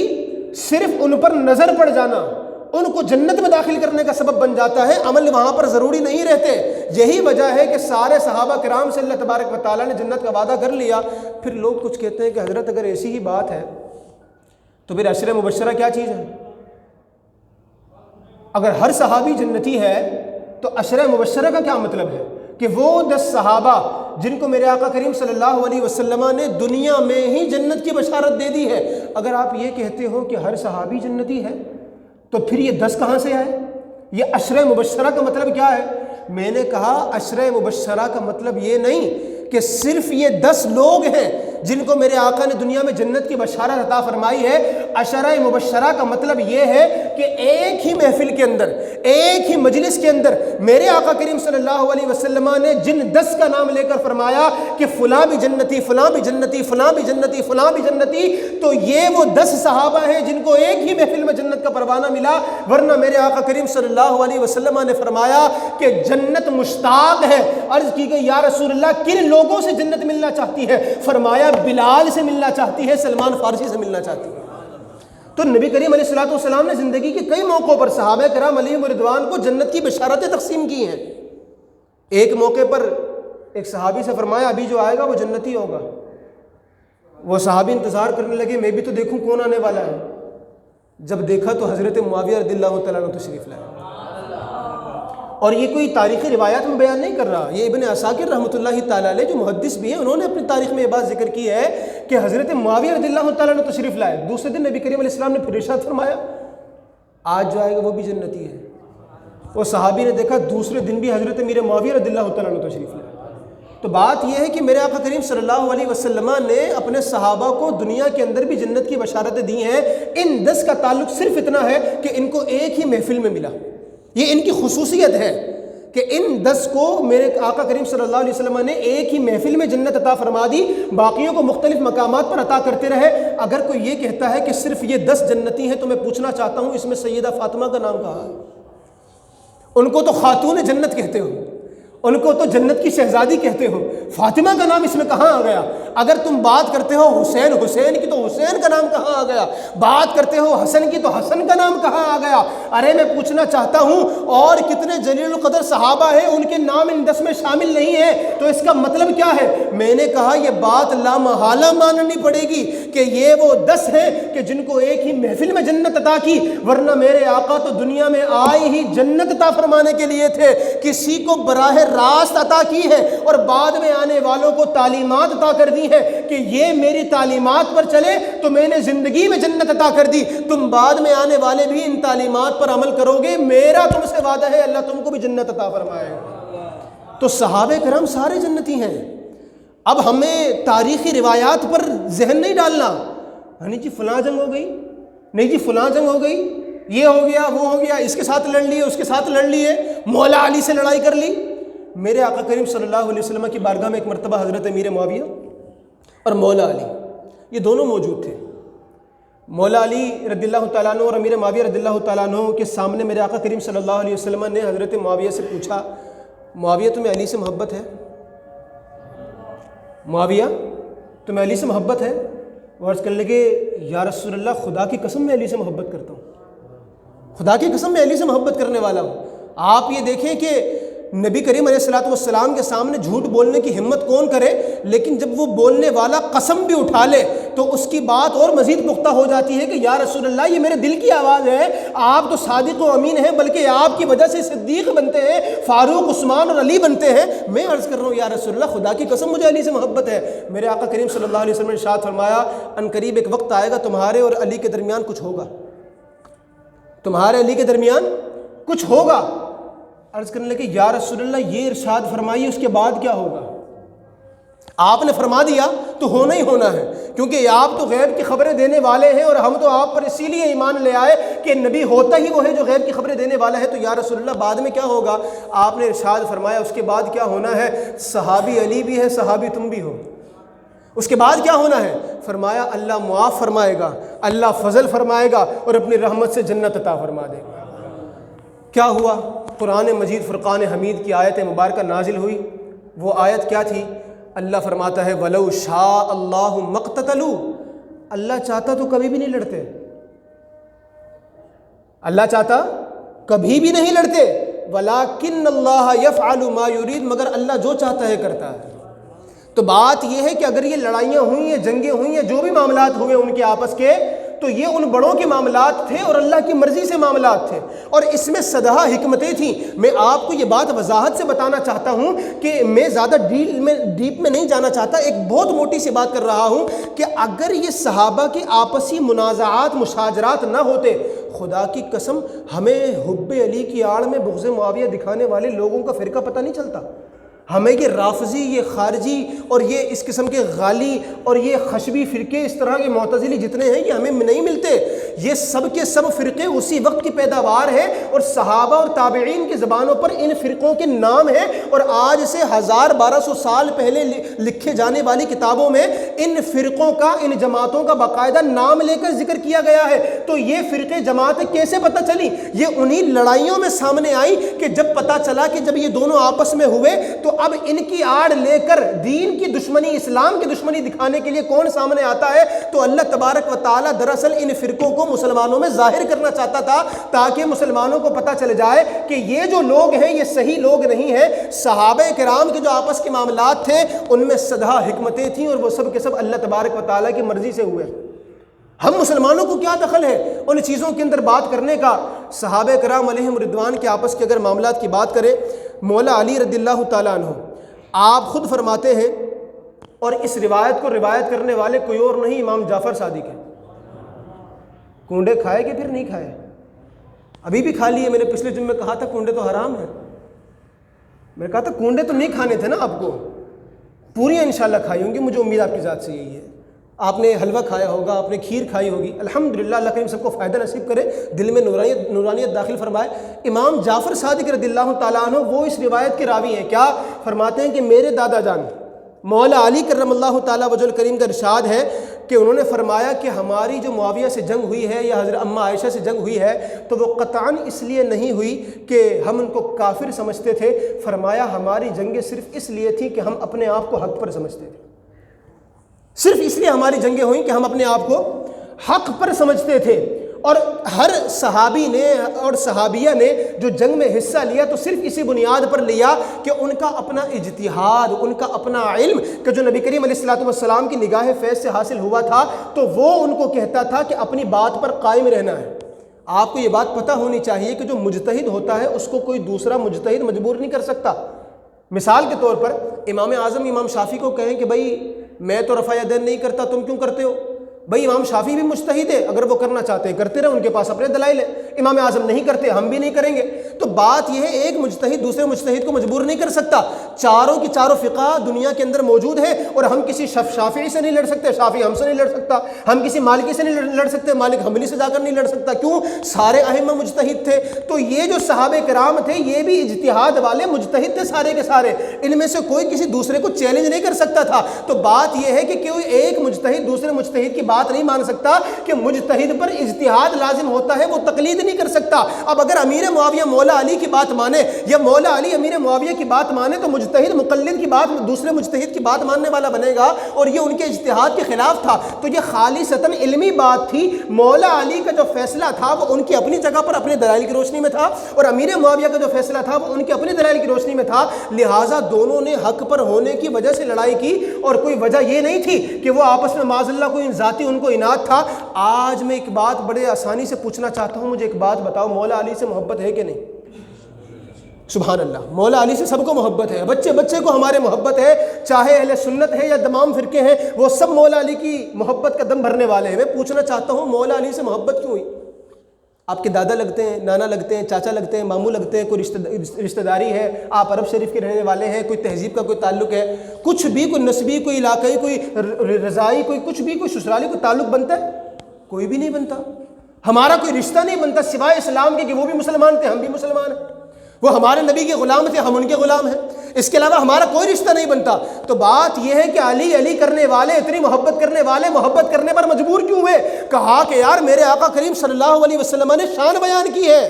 [SPEAKER 1] صرف ان پر نظر پڑ جانا ان کو جنت میں داخل کرنے کا سبب بن جاتا ہے، عمل وہاں پر ضروری نہیں رہتے۔ یہی وجہ ہے کہ سارے صحابہ کرام سے اللہ تبارک و تعالیٰ نے جنت کا وعدہ کر لیا۔ پھر لوگ کچھ کہتے ہیں کہ حضرت اگر ایسی ہی بات ہے تو پھر عشرہ مبشرہ کیا چیز ہے؟ اگر ہر صحابی جنتی ہے تو عشرہ مبشرہ کا کیا مطلب ہے؟ کہ وہ 10 صحابہ جن کو میرے آقا کریم صلی اللہ علیہ وسلم نے دنیا میں ہی جنت کی بشارت دے دی ہے، اگر آپ یہ کہتے ہو کہ ہر صحابی جنتی ہے تو پھر یہ 10 کہاں سے آئے؟ یہ عشرہ مبشرہ کا مطلب کیا ہے؟ میں نے کہا عشرہ مبشرہ کا مطلب یہ نہیں کہ صرف یہ 10 لوگ ہیں جن کو میرے آقا نے دنیا میں جنت کی بشارت عطا فرمائی ہے۔ عشرہ مبشرہ کا مطلب یہ ہے کہ ایک ہی محفل کے اندر، ایک ہی مجلس کے اندر میرے آقا کریم صلی اللہ علیہ وسلم نے جن 10 کا نام لے کر فرمایا کہ فلاں بھی جنتی، فلاں بھی جنتی، فلاں بھی جنتی، فلاں بھی جنتی، تو یہ وہ 10 صحابہ ہیں جن کو ایک ہی محفل میں جنت کا پروانہ ملا۔ ورنہ میرے آقا کریم صلی اللہ علیہ وسلم نے فرمایا کہ جنت مشتاق ہے۔ عرض کی گئی یا رسول اللہ کن لوگوں سے جنت ملنا چاہتی ہے؟ فرمایا بلال سے ملنا چاہتی ہے، سلمان فارسی سے ملنا چاہتی ہے۔ تو نبی کریم علیہ السلام نے زندگی کے کئی موقعوں پر صحابہ کرام علیہم رضوان کو جنت کی بشارتیں تقسیم کی ہیں۔ ایک موقع پر ایک صحابی سے فرمایا ابھی جو آئے گا وہ جنتی ہوگا۔ وہ صحابی انتظار کرنے لگے میں بھی تو دیکھوں کون آنے والا ہے۔ جب دیکھا تو حضرت معاویہ رضی اللہ تعالیٰ عنہ تشریف لائے۔ اور یہ کوئی تاریخی روایات میں بیان نہیں کر رہا، یہ ابن عساکر رحمۃ اللہ تعالیٰ علیہ جو محدث بھی ہیں انہوں نے اپنی تاریخ میں یہ بات ذکر کی ہے کہ حضرت معاویہ رضی اللہ تعالیٰ عنہ تشریف لائے۔ دوسرے دن نبی کریم علیہ السلام نے پھر ارشاد فرمایا آج جو آئے گا وہ بھی جنتی ہے۔ وہ صحابی نے دیکھا دوسرے دن بھی حضرت امیر معاویہ رضی اللہ تعالیٰ عنہ تشریف لائے۔ تو بات یہ ہے کہ میرے آقا کریم صلی اللہ علیہ وسلم نے اپنے صحابہ کو دنیا کے اندر بھی جنت کی بشارتیں دی ہیں۔ ان 10 کا تعلق صرف اتنا ہے کہ ان کو ایک ہی محفل میں ملا، یہ ان کی خصوصیت ہے کہ ان 10 کو میرے آقا کریم صلی اللہ علیہ وسلم نے ایک ہی محفل میں جنت عطا فرما دی، باقیوں کو مختلف مقامات پر عطا کرتے رہے۔ اگر کوئی یہ کہتا ہے کہ صرف یہ 10 جنتی ہیں تو میں پوچھنا چاہتا ہوں اس میں سیدہ فاطمہ کا نام کہاں ہے؟ ان کو تو خاتون جنت کہتے ہو، ان کو تو جنت کی شہزادی کہتے ہو، فاطمہ کا نام اس میں کہاں آ گیا؟ اگر تم بات کرتے ہو حسین کی تو حسین کا نام کہاں آ گیا؟ بات کرتے ہو حسن کی تو حسن کا نام کہاں آ گیا؟ ارے میں پوچھنا چاہتا ہوں اور کتنے جلیل القدر صحابہ ہیں ان کے نام ان 10 میں شامل نہیں ہیں، تو اس کا مطلب کیا ہے؟ میں نے کہا یہ بات لامحالہ ماننی پڑے گی کہ یہ وہ 10 ہیں کہ جن کو ایک ہی محفل میں جنت عطا کی، ورنہ میرے آقا تو دنیا میں آئے ہی جنت عطا فرمانے کے لیے تھے، کسی کو براہ راست عطا کی ہے اور بعد میں آنے والوں کو تعلیمات عطا کر دی ہے کہ یہ میری تعلیمات پر چلے تو میں نے زندگی میں جنت عطا کر دی، تم بعد میں آنے والے بھی ان تعلیمات پر عمل کرو گے، میرا تم سے وعدہ ہے اللہ تم کو بھی جنت عطا فرمائے گا۔ تو صحابہ کرام سارے جنتی ہیں۔ اب ہمیں تاریخی روایات پر ذہن نہیں ڈالنا، نہیں جی فلاں جنگ ہو گئی، نہیں جی فلاں جنگ ہو گئی، یہ ہو گیا وہ ہو گیا، اس کے ساتھ لڑ لیے اس کے ساتھ لڑ لیے، مولا علی سے لڑائی کر لی۔ میرے آقا کریم صلی اللہ علیہ وسلم کی بارگاہ میں ایک مرتبہ حضرت امیر معاویہ اور مولا علی یہ دونوں موجود تھے۔ مولا علی رضی اللہ تعالیٰ عنہ اور امیر معاویہ رضی اللہ تعالیٰ عنہ کے سامنے میرے آقا کریم صلی اللہ علیہ وسلم نے حضرت معاویہ سے پوچھا، معاویہ تمہیں علی سے محبت ہے؟ معاویہ تمہیں علی سے محبت ہے؟ وہ عرض کرنے لگے یا رسول اللہ خدا کی قسم میں علی سے محبت کرتا ہوں، خدا کی قسم میں علی سے محبت کرنے والا ہوں۔ آپ یہ دیکھیں کہ نبی کریم علیہ الصلوۃ والسلام کے سامنے جھوٹ بولنے کی ہمت کون کرے، لیکن جب وہ بولنے والا قسم بھی اٹھا لے تو اس کی بات اور مزید پختہ ہو جاتی ہے کہ یا رسول اللہ یہ میرے دل کی آواز ہے، آپ تو صادق و امین ہیں، بلکہ آپ کی وجہ سے صدیق بنتے ہیں، فاروق، عثمان اور علی بنتے ہیں۔ میں عرض کر رہا ہوں یا رسول اللہ خدا کی قسم مجھے علی سے محبت ہے۔ میرے آقا کریم صلی اللہ علیہ وسلم نے ارشاد فرمایا ان قریب ایک وقت آئے گا تمہارے اور علی کے درمیان کچھ ہوگا، تمہارے علی کے درمیان کچھ ہوگا۔ عرض کرنے لگے یا رسول اللہ یہ ارشاد فرمائیے اس کے بعد کیا ہوگا؟ آپ نے فرما دیا تو ہونا ہی ہونا ہے، کیونکہ آپ تو غیب کی خبریں دینے والے ہیں اور ہم تو آپ پر اسی لیے ایمان لے آئے کہ نبی ہوتا ہی وہ ہے جو غیب کی خبریں دینے والا ہے۔ تو یا رسول اللہ بعد میں کیا ہوگا؟ آپ نے ارشاد فرمایا اس کے بعد کیا ہونا ہے؟ صحابی علی بھی ہے، صحابی تم بھی ہو۔ اس کے بعد کیا ہونا ہے؟ فرمایا اللہ معاف فرمائے گا، اللہ فضل فرمائے گا اور اپنی رحمت سے جنت عطا فرما دے گا۔ کیا ہوا؟ قرآن مجید فرقان حمید کی آیت مبارکہ نازل ہوئی۔ وہ آیت کیا تھی؟ اللہ فرماتا ہے وَلَوْ شَاءَ اللَّهُ مَا اقْتَتَلُوا، اللہ چاہتا تو کبھی بھی نہیں لڑتے، اللہ چاہتا کبھی بھی نہیں لڑتے، وَلَٰكِنَّ اللَّهَ يَفْعَلُ مَا يُرِيدُ، مگر اللہ جو چاہتا ہے کرتا ہے۔ تو بات یہ ہے کہ اگر یہ لڑائیاں ہوئی ہیں، جنگیں ہوئی ہیں، جو بھی معاملات ہوئے ان کے آپس کے، تو یہ ان بڑوں کے معاملات تھے اور اللہ کی مرضی سے معاملات تھے، اور اس میں سدھا حکمتیں تھیں۔ میں آپ کو یہ بات وضاحت سے بتانا چاہتا ہوں کہ میں زیادہ ڈیپ میں نہیں جانا چاہتا، ایک بہت موٹی سی بات کر رہا ہوں کہ اگر یہ صحابہ کے آپسی منازعات مشاجرات نہ ہوتے، خدا کی قسم ہمیں حب علی کی آڑ میں بغض معاویہ دکھانے والے لوگوں کا فرقہ پتہ نہیں چلتا۔ ہمیں یہ رافضی، یہ خارجی اور یہ اس قسم کے غالی اور یہ خشبی فرقے، اس طرح کے معتزلی جتنے ہیں، یہ ہمیں نہیں ملتے۔ یہ سب کے سب فرقے اسی وقت کی پیداوار ہیں، اور صحابہ اور تابعین کی زبانوں پر ان فرقوں کے نام ہیں، اور آج سے 1200 سال پہلے لکھے جانے والی کتابوں میں ان فرقوں کا، ان جماعتوں کا باقاعدہ نام لے کر ذکر کیا گیا ہے۔ تو یہ فرقے جماعتیں کیسے پتہ چلی؟ یہ انہی لڑائیوں میں سامنے آئی کہ جب پتہ چلا کہ جب یہ دونوں آپس میں ہوئے تو اب ان کی آڑ لے کر دین کی دشمنی، اسلام کی دشمنی دکھانے کے لیے کون سامنے آتا ہے؟ تو اللہ تبارک و تعالیٰ دراصل ان فرقوں کو مسلمانوں میں ظاہر کرنا چاہتا تھا، تاکہ مسلمانوں کو پتہ چل جائے کہ یہ جو لوگ ہیں یہ صحیح لوگ نہیں ہیں۔ صحابہ کرام کے جو آپس کے معاملات تھے ان میں سدھا حکمتیں تھیں، اور وہ سب کے سب اللہ تبارک و تعالیٰ کی مرضی سے ہوئے۔ ہم مسلمانوں کو کیا دخل ہے ان چیزوں کے اندر بات کرنے کا؟ صحابہ کرام علیہم رضوان کے آپس کے اگر معاملات کی بات کریں، مولا علی رضی اللہ تعالیٰ عنہ آپ خود فرماتے ہیں، اور اس روایت کو روایت کرنے والے کوئی اور نہیں، امام جعفر صادق ہیں۔ کنڈے کھائے کہ پھر نہیں کھائے؟ ابھی بھی کھا لیے۔ میں نے پچھلے جمعے کہا تھا کنڈے تو حرام ہیں، میں نے کہا تھا کنڈے تو نہیں کھانے تھے نا آپ کو، پوریاں انشاءاللہ کھائی ہوں گی، مجھے امید آپ کی ذات سے یہی ہے۔ آپ نے حلوہ کھایا ہوگا، آپ نے کھیر کھائی ہوگی، الحمدللہ، اللہ کریم سب کو فائدہ نصیب کرے، دل میں نورانیت داخل فرمائے۔ امام جعفر صادق رضی اللہ تعالیٰ عنہ وہ اس روایت کے راوی ہیں۔ کیا فرماتے ہیں کہ میرے دادا جان مولا علی کرم اللہ تعالیٰ وجہ الکریم کا ارشاد ہے کہ انہوں نے فرمایا کہ ہماری جو معاویہ سے جنگ ہوئی ہے یا حضرت اماں عائشہ سے جنگ ہوئی ہے تو وہ قطعاً اس لیے نہیں ہوئی کہ ہم ان کو کافر سمجھتے تھے، فرمایا ہماری جنگیں صرف اس لیے تھیں کہ ہم اپنے آپ کو حق پر سمجھتے تھے، صرف اس لیے ہماری جنگیں ہوئیں کہ ہم اپنے آپ کو حق پر سمجھتے تھے۔ اور ہر صحابی نے اور صحابیہ نے جو جنگ میں حصہ لیا تو صرف اسی بنیاد پر لیا کہ ان کا اپنا اجتہاد، ان کا اپنا علم کہ جو نبی کریم علیہ الصلوۃ والسلام کی نگاہ فیض سے حاصل ہوا تھا، تو وہ ان کو کہتا تھا کہ اپنی بات پر قائم رہنا ہے۔ آپ کو یہ بات پتہ ہونی چاہیے کہ جو مجتہد ہوتا ہے اس کو کوئی دوسرا مجتہد مجبور نہیں کر سکتا۔ مثال کے طور پر امام اعظم امام شافعی کو کہیں کہ بھائی میں تو رفع یدین نہیں کرتا، تم کیوں کرتے ہو؟ بھائی امام شافعی بھی مجتہد ہے، اگر وہ کرنا چاہتے ہیں کرتے رہے، ان کے پاس اپنے دلائل ہیں۔ امام اعظم نہیں کرتے، ہم بھی نہیں کریں گے۔ تو بات یہ ہے ایک مجتہد دوسرے مجتہد کو مجبور نہیں کر سکتا۔ چاروں کی چاروں فقہ دنیا کے اندر موجود ہیں، اور ہم کسی شافعی سے نہیں لڑ سکتے، شافعی ہم سے نہیں لڑ سکتا، ہم کسی مالکی سے نہیں لڑ سکتے، مالک حنبلی سے جا کر نہیں لڑ سکتا۔ کیوں؟ سارے ائمہ مجتہد تھے۔ تو یہ جو صحابہ کرام تھے یہ بھی اجتہاد والے مجتہد تھے سارے کے سارے، ان میں سے کوئی کسی دوسرے کو چیلنج نہیں کر سکتا تھا۔ تو بات یہ ہے کہ کوئی ایک مجتہد دوسرے مجتہد کی بات نہیں مان سکتا کہ مجتہد پر اجتہاد لازم ہوتا ہے، وہ تقلید نہیں کر سکتا۔ اب اگر امیر معاویہ مولا علی کی بات مانے یا مولا علی امیر معاویہ کی بات مانے تو مجتہد مقلد کی بات دوسرے مجتہد کی بات ماننے والا بنے گا، اور یہ ان کے اجتہاد کے خلاف تھا۔ تو یہ خالصتاً علمی بات تھی۔ مولا علی کا جو فیصلہ تھا وہ ان کی اپنی جگہ پر اپنے دلائل کی روشنی میں تھا، اور امیر معاویہ کا جو فیصلہ تھا وہ ان کے اپنے دلائل کی روشنی میں تھا، لہٰذا دونوں نے حق پر ہونے کی وجہ سے لڑائی کی، اور کوئی وجہ یہ نہیں تھی کہ وہ آپس میں معاذ اللہ کوئی ذاتی ان کو اناد تھا۔ آج میں ایک بات بڑے آسانی سے پوچھنا چاہتا ہوں، مجھے ایک بات بتاؤ، مولا علی سے محبت ہے کہ نہیں؟ سبحان اللہ، مولا علی سے سب کو محبت ہے، بچے بچے کو ہمارے محبت ہے، چاہے اہل سنت ہے یا تمام فرقے ہیں، وہ سب مولا علی کی محبت کا دم بھرنے والے ہیں۔ میں پوچھنا چاہتا ہوں مولا علی سے محبت کیوں ہوئی؟ آپ کے دادا لگتے ہیں، نانا لگتے ہیں، چاچا لگتے ہیں، ماموں لگتے ہیں، کوئی رشتہ داری ہے، آپ عرب شریف کے رہنے والے ہیں، کوئی تہذیب کا کوئی تعلق ہے، کچھ بھی کوئی نسبی، کوئی علاقائی، کوئی رضائی، کوئی کچھ بھی، کوئی سسرالی کوئی تعلق بنتا ہے؟ کوئی بھی نہیں بنتا۔ ہمارا کوئی رشتہ نہیں بنتا سوائے اسلام کے کہ وہ بھی مسلمان تھے، ہم بھی مسلمان ہیں، وہ ہمارے نبی کے غلام تھے، ہم ان کے غلام ہیں، اس کے علاوہ ہمارا کوئی رشتہ نہیں بنتا۔ تو بات یہ ہے کہ علی علی کرنے والے، اتنی محبت کرنے والے محبت کرنے پر مجبور کیوں ہوئے؟ کہا کہ یار میرے آقا کریم صلی اللہ علیہ وسلم نے شان بیان کی ہے،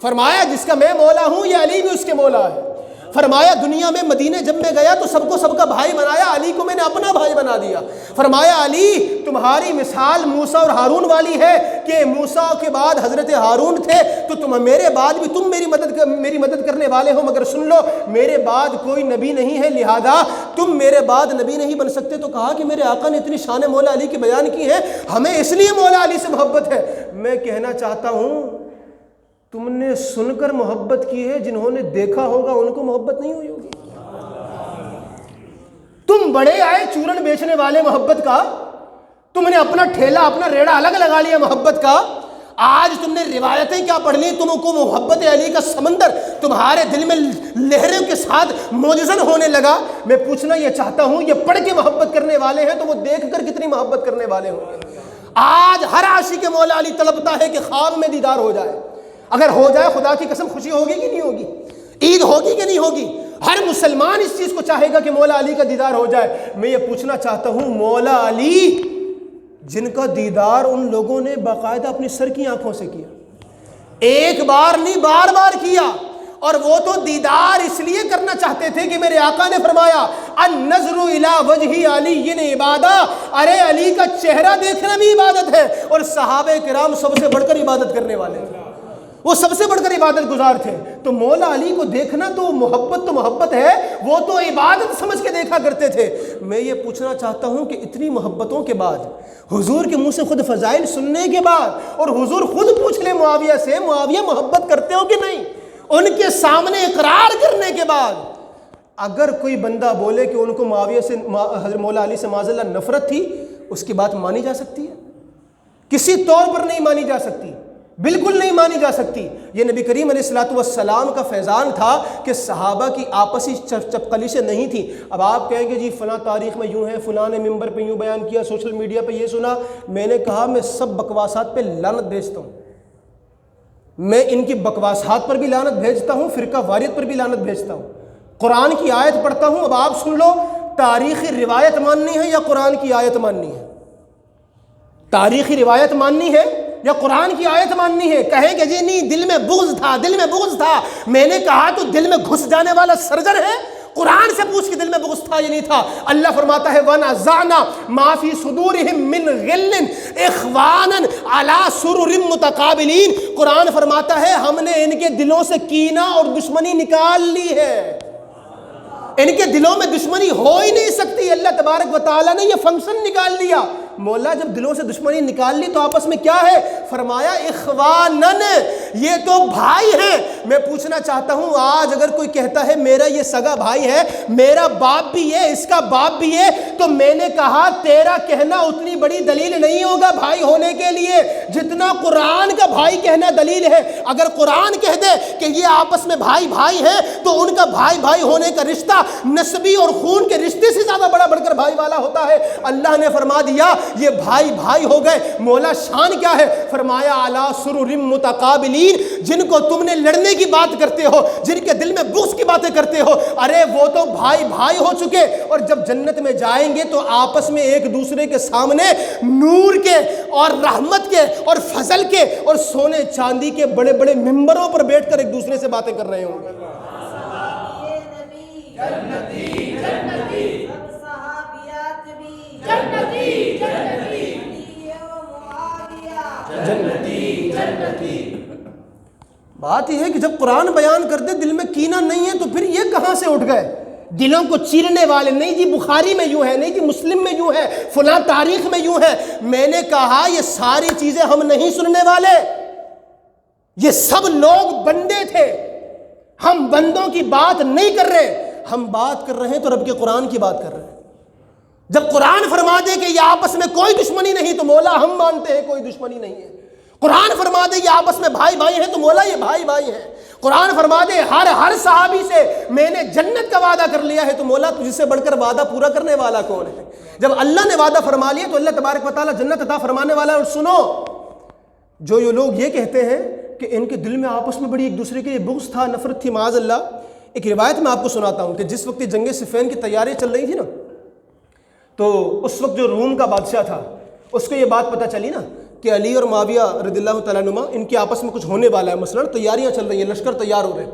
[SPEAKER 1] فرمایا جس کا میں مولا ہوں یہ علی بھی اس کے مولا ہے۔ فرمایا دنیا میں مدینے جب میں گیا تو سب کو سب کا بھائی بنایا، علی کو میں نے اپنا بھائی بنا دیا۔ فرمایا علی تمہاری مثال موسیٰ اور ہارون والی ہے کہ موسیٰ کے بعد حضرت ہارون تھے، تو تم میرے بعد بھی تم میری مدد کرنے والے ہو، مگر سن لو میرے بعد کوئی نبی نہیں ہے، لہذا تم میرے بعد نبی نہیں بن سکتے۔ تو کہا کہ میرے آقا نے اتنی شان مولا علی کی بیان کی ہے، ہمیں اس لیے مولا علی سے محبت ہے۔ میں کہنا چاہتا ہوں تم نے سن کر محبت کی ہے، جنہوں نے دیکھا ہوگا ان کو محبت نہیں ہوئی ہوگی۔ تم بڑے آئے چورن بیچنے والے محبت کا، تم نے اپنا ٹھیلا اپنا ریڑا الگ لگا لیا محبت کا۔ آج تم نے روایتیں کیا پڑھ لی، تم کو محبت علی کا سمندر تمہارے دل میں لہروں کے ساتھ موجزن ہونے لگا۔ میں پوچھنا یہ چاہتا ہوں یہ پڑھ کے محبت کرنے والے ہیں تو وہ دیکھ کر کتنی محبت کرنے والے ہوں گے۔ آج ہر عاشق مولا علی طلبتا ہے کہ خواب میں دیدار ہو جائے، اگر ہو جائے خدا کی قسم خوشی ہوگی کہ نہیں ہوگی، عید ہوگی کہ نہیں ہوگی؟ ہر مسلمان اس چیز کو چاہے گا کہ مولا علی کا دیدار ہو جائے۔ میں یہ پوچھنا چاہتا ہوں مولا علی جن کا دیدار ان لوگوں نے باقاعدہ اپنی سر کی آنکھوں سے کیا، ایک بار نہیں بار بار کیا، اور وہ تو دیدار اس لیے کرنا چاہتے تھے کہ میرے آقا نے فرمایا النظر الی وجہ علی عبادہ، ارے علی کا چہرہ دیکھنا بھی عبادت ہے، اور صحابہ کرام سب سے بڑھ کر عبادت کرنے والے تھے، وہ سب سے بڑھ کر عبادت گزار تھے۔ تو مولا علی کو دیکھنا تو محبت ہے، وہ تو عبادت سمجھ کے دیکھا کرتے تھے۔ میں یہ پوچھنا چاہتا ہوں کہ اتنی محبتوں کے بعد، حضور کے منہ سے خود فضائل سننے کے بعد، اور حضور خود پوچھ لے معاویہ سے معاویہ محبت کرتے ہو کہ نہیں، ان کے سامنے اقرار کرنے کے بعد اگر کوئی بندہ بولے کہ ان کو معاویہ سے حضرت مولا علی سے معاذ اللہ نفرت تھی، اس کی بات مانی جا سکتی ہے؟ کسی طور پر نہیں مانی جا سکتی، بالکل نہیں مانی جا سکتی۔ یہ نبی کریم علیہ الصلوۃ والسلام کا فیضان تھا کہ صحابہ کی آپسی چپقلیشیں نہیں تھی۔ اب آپ کہیں گے جی فلاں تاریخ میں یوں ہے، فلاں نے ممبر پہ یوں بیان کیا، سوشل میڈیا پہ یہ سنا۔ میں نے کہا میں سب بکواسات پہ لعنت بھیجتا ہوں، میں ان کی بکواسات پر بھی لعنت بھیجتا ہوں، فرقہ واریت پر بھی لعنت بھیجتا ہوں، قرآن کی آیت پڑھتا ہوں۔ اب آپ سن لو، تاریخی روایت ماننی ہے یا قرآن کی آیت ماننی ہے؟ تاریخی روایت ماننی ہے یا قرآن کی آیت ماننی ہے؟ کہیں کہ جی نہیں دل میں بغض تھا، دل میں بغض تھا۔ میں نے کہا تو دل میں گھس جانے والا سرجن ہے، قرآن سے پوچھ کے دل میں بغض تھا یا نہیں تھا؟ اللہ فرماتا ہے وَنَزَعْنَا مَا فِي صُدُورِهِم مِّن غِلٍّ إِخْوَانًا عَلَىٰ سُرُرٍ مُتَقَابِلِينَ۔ قرآن فرماتا ہے ہم نے ان کے دلوں سے کینہ اور دشمنی نکال لی ہے، ان کے دلوں میں دشمنی ہو ہی نہیں سکتی۔ اللہ تبارک و تعالیٰ نے یہ فنکشن نکال لیا۔ مولا جب دلوں سے دشمنی نکال لی تو آپس میں کیا ہے؟ فرمایا اخوانن، یہ تو بھائی ہیں۔ میں پوچھنا چاہتا ہوں آج اگر کوئی کہتا ہے میرا یہ سگا بھائی ہے، میرا باپ بھی ہے، اس کا باپ بھی ہے، تو میں نے کہا تیرا کہنا اتنی بڑی دلیل نہیں ہوگا بھائی ہونے کے لیے جتنا قرآن کا بھائی کہنا دلیل ہے۔ اگر قرآن کہہ دے کہ یہ آپس میں بھائی بھائی ہیں تو ان کا بھائی بھائی ہونے کا رشتہ نسبی اور خون کے رشتے سے زیادہ بڑھ کر بھائی والا ہوتا ہے۔ اللہ نے فرما دیا یہ بھائی بھائی ہو گئے۔ مولا شان کیا ہے؟ فرمایا علی سرر متقابلین، جن کو تم نے لڑنے کی بات کرتے ہو، جن کے دل میں بغض کی باتیں کرتے ہو، ارے وہ تو بھائی بھائی ہو چکے، اور جب جنت میں جائیں گے تو آپس میں ایک دوسرے کے سامنے نور کے اور رحمت کے اور فضل کے اور سونے چاندی کے بڑے بڑے ممبروں پر بیٹھ کر ایک دوسرے سے باتیں کر رہے ہوں گے۔ بات یہ ہے کہ جب قرآن بیان کر دے دل میں کینہ نہیں ہے تو پھر یہ کہاں سے اٹھ گئے دلوں کو چیرنے والے؟ نہیں جی بخاری میں یوں ہے، نہیں جی مسلم میں یوں ہے، فلاں تاریخ میں یوں ہے۔ میں نے کہا یہ ساری چیزیں ہم نہیں سننے والے، یہ سب لوگ بندے تھے، ہم بندوں کی بات نہیں کر رہے، ہم بات کر رہے ہیں تو رب کے قرآن کی بات کر رہے ہیں۔ جب قرآن فرما دے کہ یہ آپس میں کوئی دشمنی نہیں تو مولا ہم مانتے ہیں کوئی دشمنی نہیں ہے۔ قرآن فرما دے یہ آپس میں بھائی بھائی ہیں تو مولا یہ بھائی بھائی ہیں۔ قرآن فرما دے ہر صحابی سے میں نے جنت کا وعدہ کر لیا ہے تو مولا تجھ سے بڑھ کر وعدہ پورا کرنے والا کون ہے؟ جب اللہ نے وعدہ فرما لیا تو اللہ تبارک و تعالیٰ جنت عطا فرمانے والا ہے۔ اور سنو، جو یہ لوگ یہ کہتے ہیں کہ ان کے دل میں آپس میں بڑی ایک دوسرے کے بغض تھا، نفرت تھی، معاذ اللہ، ایک روایت میں آپ کو سناتا ہوں کہ جس وقت جنگ صفین کی تیاریاں چل رہی تھی نا، تو اس وقت جو روم کا بادشاہ تھا اس کو یہ بات پتہ چلی نا کہ علی اور معاویہ رضی اللہ تعالیٰ عنہما ان کے آپس میں کچھ ہونے والا ہے، مثلا تیاریاں چل رہی ہیں، لشکر تیار ہو رہے ہیں۔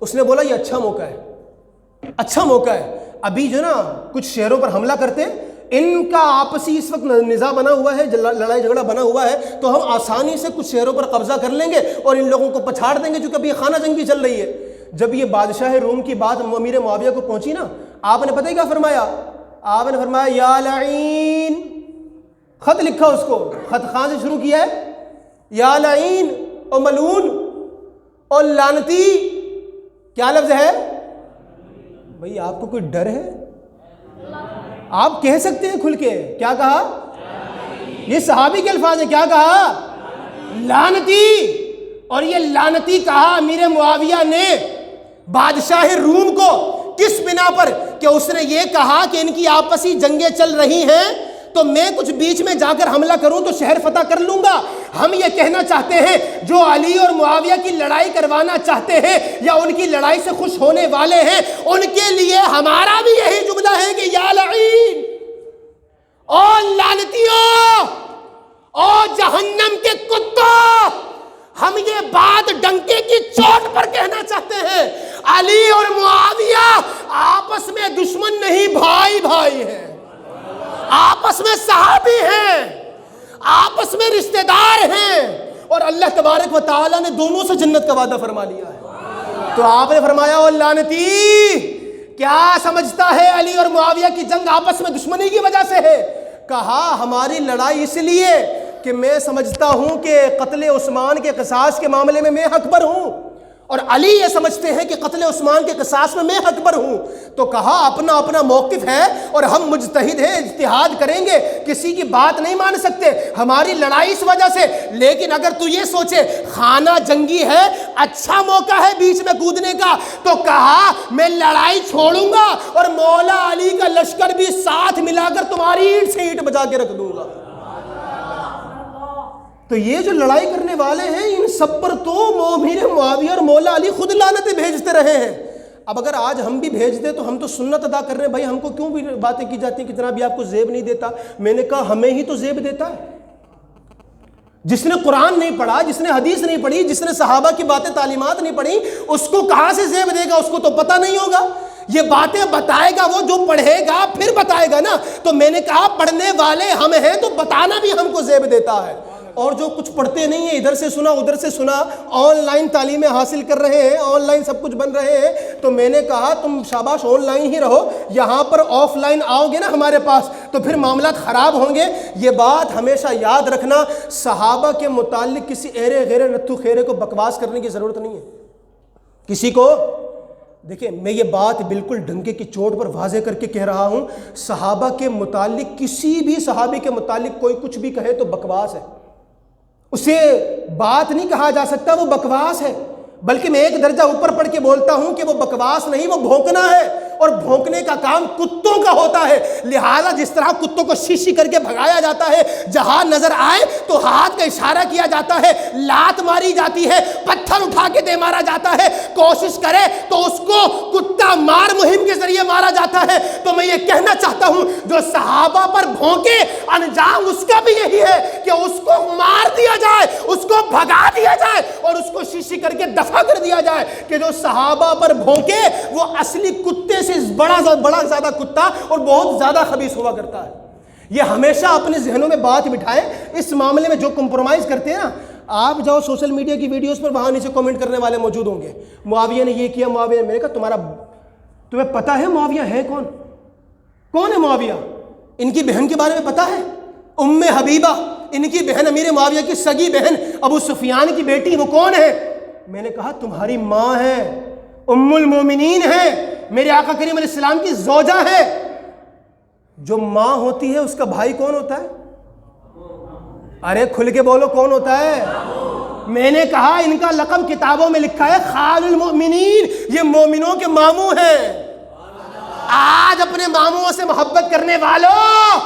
[SPEAKER 1] اس نے بولا یہ اچھا موقع ہے، اچھا موقع ہے، ابھی جو نا کچھ شہروں پر حملہ کرتے ہیں، ان کا آپسی اس وقت نزاع بنا ہوا ہے، لڑائی جھگڑا بنا ہوا ہے، تو ہم آسانی سے کچھ شہروں پر قبضہ کر لیں گے اور ان لوگوں کو پچھاڑ دیں گے، چونکہ ابھی خانہ جنگی چل رہی ہے۔ جب یہ بادشاہ روم کی بات امیر معاویہ کو پہنچی نا، آپ نے پتہ ہے کیا فرمایا؟ آپ نے فرمایا یا لعین، خط لکھا اس کو، خط خان سے شروع کیا ہے، یا لعین اور ملعون اور لعنتی۔ کیا لفظ ہے بھئی؟ آپ کو کوئی ڈر ہے؟ آپ کہہ سکتے ہیں کھل کے، کیا کہا؟ یہ صحابی کے الفاظ ہیں، کیا کہا؟ لعنتی۔ اور یہ لعنتی کہا امیر معاویہ نے بادشاہ روم کو، کس بنا پر؟ کہ اس نے یہ کہا کہ ان کی آپسی جنگیں چل رہی ہیں تو میں کچھ بیچ میں جا کر حملہ کروں تو شہر فتح کر لوں گا۔ ہم یہ کہنا چاہتے ہیں جو علی اور معاویہ کی لڑائی کروانا چاہتے ہیں یا ان کی لڑائی سے خوش ہونے والے ہیں، ان کے لیے ہمارا بھی یہی جملہ ہے کہ یا لعین، او لعنتیوں، او جہنم کے کتوں، ہم یہ بات ڈنکے کی چوٹ پر کہنا چاہتے ہیں، علی اور معاویہ آپس میں دشمن نہیں، بھائی بھائی ہیں، آپس میں صحابی ہیں، آپس میں رشتہ دار ہیں، اور اللہ تبارک و تعالیٰ نے دونوں سے جنت کا وعدہ فرما لیا ہے۔ تو آپ نے فرمایا او لعنتی، کیا سمجھتا ہے علی اور معاویہ کی جنگ آپس میں دشمنی کی وجہ سے ہے؟ کہا ہماری لڑائی اس لیے کہ میں سمجھتا ہوں کہ قتل عثمان کے قصاص کے معاملے میں میں حق پر ہوں، اور علی یہ سمجھتے ہیں کہ قتل عثمان کے قصاص میں میں حق پر ہوں۔ تو کہا اپنا اپنا موقف ہے اور ہم مجتہد ہیں، اجتہاد کریں گے، کسی کی بات نہیں مان سکتے، ہماری لڑائی اس وجہ سے۔ لیکن اگر تو یہ سوچے خانہ جنگی ہے، اچھا موقع ہے بیچ میں کودنے کا، تو کہا میں لڑائی چھوڑوں گا اور مولا علی کا لشکر بھی ساتھ ملا کر تمہاری اینٹ سے اینٹ بجا کے رکھ دوں گا۔ تو یہ جو لڑائی کرنے والے ہیں ان سب پر تو امیر معاویہ اور مولا علی خود لعنتیں بھیجتے رہے ہیں۔ اب اگر آج ہم بھی بھیج دیں تو ہم تو سنت ادا کر رہے ہیں، بھائی ہم کو کیوں بھی باتیں کی جاتی ہیں کہ جناب یہ آپ کو زیب نہیں دیتا؟ میں نے کہا ہمیں ہی تو زیب دیتا ہے۔ جس نے قرآن نہیں پڑھا، جس نے حدیث نہیں پڑھی، جس نے صحابہ کی باتیں تعلیمات نہیں پڑھی، اس کو کہاں سے زیب دے گا؟ اس کو تو پتہ نہیں ہوگا۔ یہ باتیں بتائے گا وہ جو پڑھے گا پھر بتائے گا نا۔ تو میں نے کہا پڑھنے والے ہم ہیں تو بتانا بھی ہم کو زیب دیتا ہے، اور جو کچھ پڑھتے نہیں ہیں، ادھر سے سنا ادھر سے سنا، آن لائن تعلیمیں حاصل کر رہے ہیں، آن لائن سب کچھ بن رہے ہیں، تو میں نے کہا تم شاباش آن لائن ہی رہو، یہاں پر آف لائن آؤ گے نا ہمارے پاس تو پھر معاملات خراب ہوں گے۔ یہ بات ہمیشہ یاد رکھنا، صحابہ کے متعلق کسی ایرے غیرے نتھو خیرے کو بکواس کرنے کی ضرورت نہیں ہے کسی کو۔ دیکھیں میں یہ بات بالکل ڈنکے کی چوٹ پر واضح کر کے کہہ رہا ہوں، صحابہ کے متعلق کسی بھی صحابی کے متعلق کوئی کچھ بھی کہے تو بکواس ہے، اسے بات نہیں کہا جا سکتا، وہ بکواس ہے۔ بلکہ میں ایک درجہ اوپر پڑھ کے بولتا ہوں کہ وہ بکواس نہیں، وہ بھونکنا ہے۔ اور بھونکنے کا کام کتوں کا ہوتا ہے، لہذا جس طرح کتوں کو شیشی کر کے بھگایا جاتا ہے، جہاں نظر آئے تو ہاتھ کا اشارہ کیا جاتا ہے، لات ماری جاتی ہے، پتھر اٹھا کے دے مارا جاتا ہے، کوشش کرے تو اس کو کتا مار مہم کے ذریعے مارا جاتا ہے۔ تو میں یہ کہنا چاہتا ہوں جو صحابہ پر بھونکے انجام اس کا بھی یہی ہے کہ اس کو مار دیا جائے، اس کو بھگا دیا جائے اور اس کو شیشی کر کے دفع کر دیا جائے، کہ جو صحابہ پر بھونکے وہ اصلی کتے سے بڑا زیادہ کتا اور بہت زیادہ خبیث ہوا کرتا ہے۔ یہ ہمیشہ اپنے ذہنوں میں بات بٹھائیں، اس معاملے میں جو کمپرومائز کرتے ہیں نا، آپ جاؤ سوشل میڈیا کی ویڈیوز پر، وہاں نیچے کمنٹ کرنے والے موجود ہوں گے، معاویہ نے یہ کیا، معاویہ نے، میں نے کہا تمہیں پتہ ہے معاویہ ہے کون ہے معاویہ؟ ان کی بہن کے بارے میں پتہ ہے؟ ام حبیبہ، ان کی بہن، امیر معاویہ کی سگی بہن، ابو سفیان کی بیٹی، وہ کون ہے؟ میں نے کہا تمہاری ماں ہے، ام المومنین ہے، میرے آقا کریم علیہ السلام کی زوجہ ہے۔ جو ماں ہوتی ہے اس کا بھائی کون ہوتا ہے؟ ارے کھل کے بولو، کون ہوتا ہے؟ میں نے کہا ان کا لقب کتابوں میں لکھا ہے خال المؤمنین، یہ مومنوں کے ماموں ہیں۔ آج اپنے ماموں سے محبت کرنے والوں،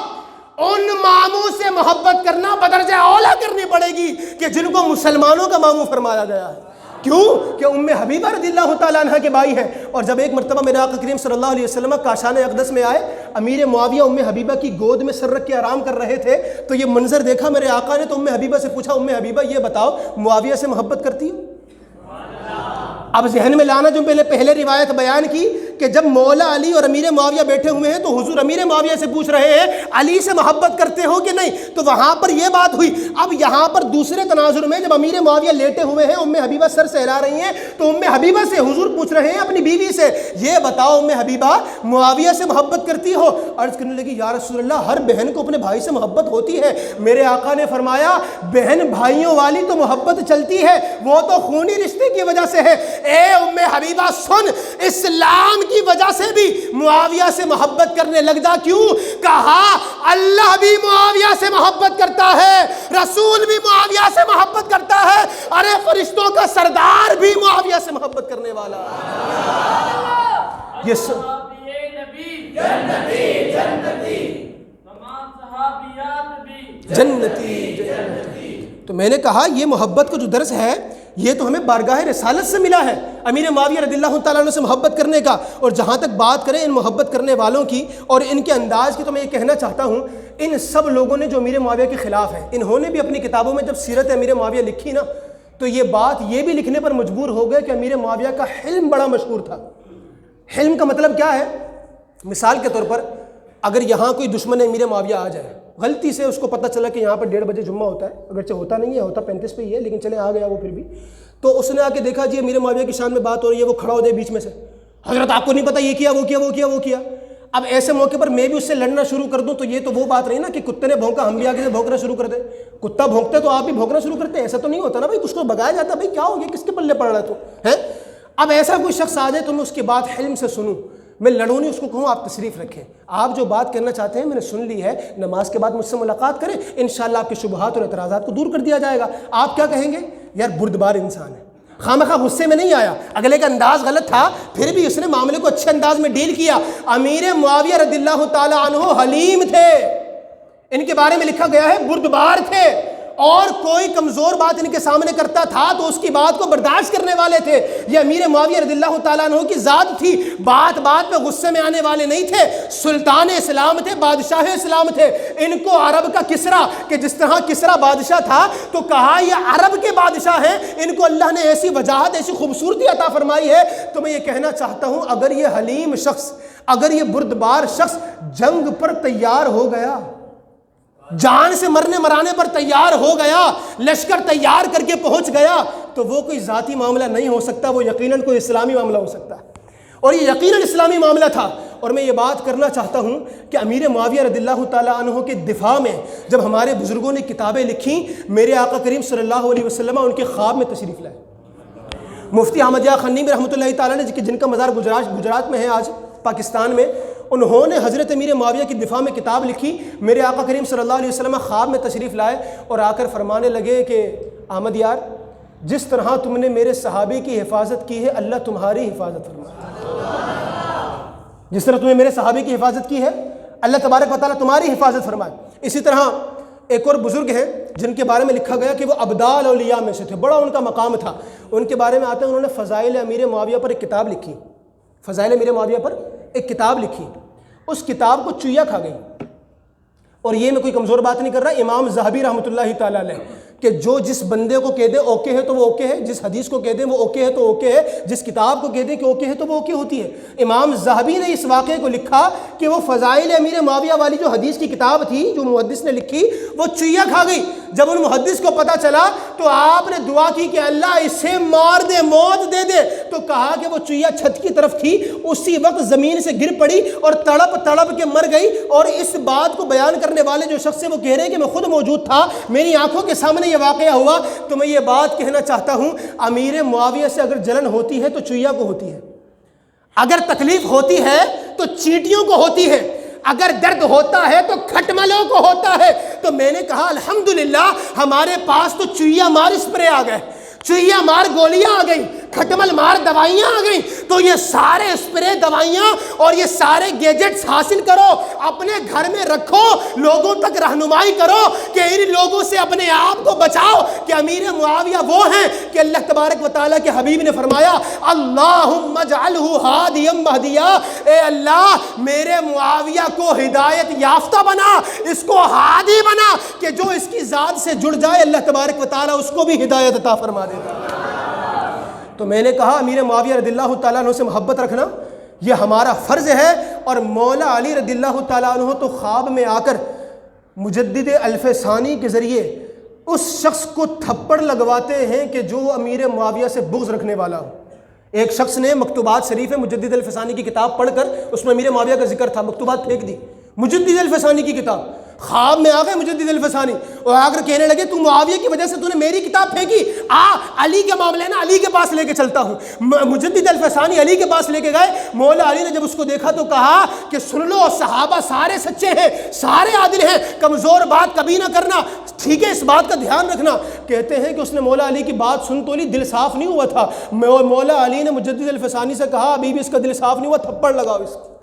[SPEAKER 1] ان ماموں سے محبت کرنا بدرجہ اولا کرنی پڑے گی کہ جن کو مسلمانوں کا ماموں فرمایا گیا ہے۔ کیوں؟ کہ ام حبیبہ رضی اللہ تعالیٰ عنہ کے بھائی ہیں۔ اور جب ایک مرتبہ میرے آقا کریم صلی اللہ علیہ وسلم کاشان اقدس میں آئے، امیر معاویہ ام حبیبہ کی گود میں سر رکھ کے آرام کر رہے تھے، تو یہ منظر دیکھا میرے آقا نے، تو ام حبیبہ سے پوچھا، ام حبیبہ یہ بتاؤ معاویہ سے محبت کرتی ہو؟ اب ذہن میں لانا جو پہلے روایت بیان کی کہ جب مولا علی اور امیر معاویہ بیٹھے ہوئے ہیں تو حضور امیر معاویہ سے پوچھ رہے ہیں علی سے محبت کرتے ہو کہ نہیں، تو وہاں پر یہ بات ہوئی۔ اب یہاں پر دوسرے تناظر میں جب امیر معاویہ لیٹے ہوئے ہیں، ام حبیبہ سر سہلا رہی ہیں، تو ام حبیبہ سے حضور پوچھ رہے ہیں اپنی بیوی سے، یہ بتاؤ ام حبیبہ معاویہ سے محبت کرتی ہو؟ عرض کرنے لگی یا رسول اللہ ہر بہن کو اپنے بھائی سے محبت ہوتی ہے۔ میرے آقا نے فرمایا بہن بھائیوں والی تو محبت چلتی ہے، وہ تو خونی رشتے کی وجہ سے ہے۔ اے ام حبیبہ سن، اسلام کی وجہ سے بھی معاویہ سے محبت کرنے لگ جا۔ کیوں؟ کہا اللہ بھی معاویہ سے محبت کرتا ہے، رسول بھی معاویہ سے محبت کرتا ہے، ارے فرشتوں کا سردار بھی معاویہ سے محبت کرنے والا ہے۔ یہ جنتی۔ تو میں نے کہا یہ محبت کا جو درس ہے یہ تو ہمیں بارگاہ رسالت سے ملا ہے، امیر معاویہ رضی اللہ تعالیٰ عنہ سے محبت کرنے کا۔ اور جہاں تک بات کریں ان محبت کرنے والوں کی اور ان کے انداز کی، تو میں یہ کہنا چاہتا ہوں ان سب لوگوں نے جو امیر معاویہ کے خلاف ہیں، انہوں نے بھی اپنی کتابوں میں جب سیرت امیر معاویہ لکھی نا، تو یہ بات یہ بھی لکھنے پر مجبور ہو گئے کہ امیر معاویہ کا حلم بڑا مشہور تھا۔ حلم کا مطلب کیا ہے؟ مثال کے طور پر اگر یہاں کوئی دشمن امیر معاویہ آ جائے، غلطی سے اس کو پتہ چلا کہ یہاں پر 1:30 بجے جمعہ ہوتا ہے، اگرچہ ہوتا نہیں ہے، ہوتا 35 پہ ہی ہے، لیکن چلے آ گیا وہ پھر بھی، تو اس نے آ کے دیکھا جی امیر معاویہ کی شان میں بات ہو رہی ہے، وہ کھڑا ہو جائے بیچ میں سے، حضرت آپ کو نہیں پتہ یہ کیا وہ کیا وہ کیا وہ کیا۔ اب ایسے موقع پر میں بھی اس سے لڑنا شروع کر دوں تو یہ تو وہ بات رہی نا کہ کتے نے بھونکا ہم بھی آگے سے بھونکنا شروع کر دیں، کتا بھونکتا ہے تو آپ بھی بھونکنا شروع کرتے ہیں، ایسا تو نہیں ہوتا نا بھائی، کچھ کو بگایا جاتا ہے، بھائی کیا ہو گیا، کس کے پلے پڑ رہا ہے تو ہے۔ اب ایسا کوئی شخص آ جائے تو میں اس کی بات حلم سے سنوں، میں لڑوں نہیں، اس کو کہوں آپ تشریف رکھیں، آپ جو بات کرنا چاہتے ہیں میں نے سن لی ہے، نماز کے بعد مجھ سے ملاقات کریں، انشاءاللہ آپ کے شبہات اور اعتراضات کو دور کر دیا جائے گا۔ آپ کیا کہیں گے؟ یار بردبار انسان ہے، خواہ غصے میں نہیں آیا، اگلے کا انداز غلط تھا، پھر بھی اس نے معاملے کو اچھے انداز میں ڈیل کیا۔ امیر معاویہ رضی اللہ تعالی عنہ حلیم تھے، ان کے بارے میں لکھا گیا ہے بردبار تھے، اور کوئی کمزور بات ان کے سامنے کرتا تھا تو اس کی بات کو برداشت کرنے والے تھے۔ یہ امیر معاویہ رضی اللہ تعالیٰ عنہ کی ذات تھی، بات بات پہ غصے میں آنے والے نہیں تھے، سلطان اسلام تھے، بادشاہ اسلام تھے۔ ان کو عرب کا کسرا، کہ جس طرح کسرا بادشاہ تھا تو کہا یہ عرب کے بادشاہ ہیں، ان کو اللہ نے ایسی وجاہت ایسی خوبصورتی عطا فرمائی ہے۔ تو میں یہ کہنا چاہتا ہوں اگر یہ حلیم شخص، اگر یہ بردبار شخص جنگ پر تیار ہو گیا، جان سے مرنے مرانے پر تیار ہو گیا، لشکر تیار کر کے پہنچ گیا، تو وہ کوئی ذاتی معاملہ نہیں ہو سکتا، وہ یقیناً کوئی اسلامی معاملہ ہو سکتا ہے، اور یہ یقیناً اسلامی معاملہ تھا۔ اور میں یہ بات کرنا چاہتا ہوں کہ امیر معاویہ رضی اللہ تعالیٰ عنہ کے دفاع میں جب ہمارے بزرگوں نے کتابیں لکھیں، میرے آقا کریم صلی اللہ علیہ وسلم ان کے خواب میں تشریف لائے۔ مفتی احمد یار خنی رحمۃ اللہ تعالیٰ نے، جن کا مزار گجرات میں ہے آج پاکستان میں، انہوں نے حضرت امیر معاویہ کی دفاع میں کتاب لکھی۔ میرے آقا کریم صلی اللہ علیہ وسلم خواب میں تشریف لائے اور آ کر فرمانے لگے کہ احمد یار، جس طرح تم نے میرے صحابی کی حفاظت کی ہے، اللہ تمہاری حفاظت فرمائے۔ جس طرح تمہیں میرے صحابی کی حفاظت کی ہے، اللہ تبارک و تعالیٰ تمہاری حفاظت فرمائے۔ اسی طرح ایک اور بزرگ ہیں جن کے بارے میں لکھا گیا کہ وہ ابدال اولیاء میں سے تھے، بڑا ان کا مقام تھا۔ ان کے بارے میں آتا ہے انہوں نے فضائل امیر معاویہ پر ایک کتاب لکھی، فضائل امیر معاویہ پر ایک کتاب لکھی، اس کتاب کو چویا کھا گئی۔ اور یہ میں کوئی کمزور بات نہیں کر رہا، امام ذہبی رحمۃ اللہ تعالیٰ علیہ کہ جو جس بندے کو کہہ دے اوکے ہے تو وہ اوکے ہے، جس حدیث کو کہہ دیں وہ اوکے ہے تو اوکے ہے، جس کتاب کو کہہ دیں کہ اوکے ہے تو وہ اوکے ہوتی ہے۔ امام ذہبی نے اس واقعے کو لکھا کہ وہ فضائل امیر معاویہ والی جو حدیث کی کتاب تھی جو محدث نے لکھی وہ چویا کھا گئی۔ جب ان محدث کو پتہ چلا تو آپ نے دعا کی کہ اللہ اسے مار دے، موت دے دے، تو کہا کہ وہ چویا چھت کی طرف تھی، اسی وقت زمین سے گر پڑی اور تڑپ تڑپ کے مر گئی۔ اور اس بات کو بیان کرنے والے جو شخص ہے وہ کہہ رہے ہیں کہ میں خود موجود تھا، میری آنکھوں کے سامنے یہ واقعہ ہوا۔ تو میں یہ بات کہنا چاہتا ہوں، امیر معاویہ سے اگر جلن ہوتی ہے تو چویا کو ہوتی ہے، اگر تکلیف ہوتی ہے تو چیٹیوں کو ہوتی ہے، اگر درد ہوتا ہے تو کھٹملوں کو ہوتا ہے۔ تو میں نے کہا الحمدللہ ہمارے پاس تو چویا مار اسپرے آ گئے، چویا مار گولیاں آ گئی، کھٹمل مار دوائیاں آ گئیں۔ تو یہ سارے اسپرے دوائیاں اور یہ سارے گیجٹس حاصل کرو، اپنے گھر میں رکھو، لوگوں تک رہنمائی کرو کہ ان لوگوں سے اپنے آپ کو بچاؤ کہ امیر معاویہ وہ ہیں کہ اللہ تبارک و تعالیٰ کے حبیب نے فرمایا اللہم اجعلہ ہادیا مہدیا، اے اللہ میرے معاویہ کو ہدایت یافتہ بنا، اس کو ہادی بنا کہ جو اس کی ذات سے جڑ جائے اللہ تبارک و تعالیٰ اس کو بھی ہدایت عطا فرما دیتا۔ تو میں نے کہا امیر معاویہ رضی اللہ تعالیٰ عنہ سے محبت رکھنا یہ ہمارا فرض ہے۔ اور مولا علی رضی اللہ تعالیٰ عنہ تو خواب میں آ کر مجدد الف ثانی کے ذریعے اس شخص کو تھپڑ لگواتے ہیں کہ جو امیر معاویہ سے بغض رکھنے والا ہو۔ ایک شخص نے مکتوبات شریف مجدد الف ثانی کی کتاب پڑھ کر اس میں امیر معاویہ کا ذکر تھا، مکتوبات پھینک دی، مجدد الف ثانی کی کتاب۔ خواب میں آ گئے مجدد الف ثانی اور آ کر کہنے لگے تو معاویہ کی وجہ سے تو نے میری کتاب پھینکی، علی کے معاملے نا علی کے پاس لے کے چلتا ہوں۔ مجدد الف ثانی علی کے پاس لے کے گئے، مولا علی نے جب اس کو دیکھا تو کہا کہ سن لو صحابہ سارے سچے ہیں، سارے عادل ہیں، کمزور بات کبھی نہ کرنا، ٹھیک ہے اس بات کا دھیان رکھنا۔ کہتے ہیں کہ اس نے مولا علی کی بات سن تو لی، دل صاف نہیں ہوا تھا۔ مولا علی نے مجدد الف ثانی سے کہا ابھی بھی اس کا دل صاف نہیں ہوا، تھپڑ لگاؤ اس کو۔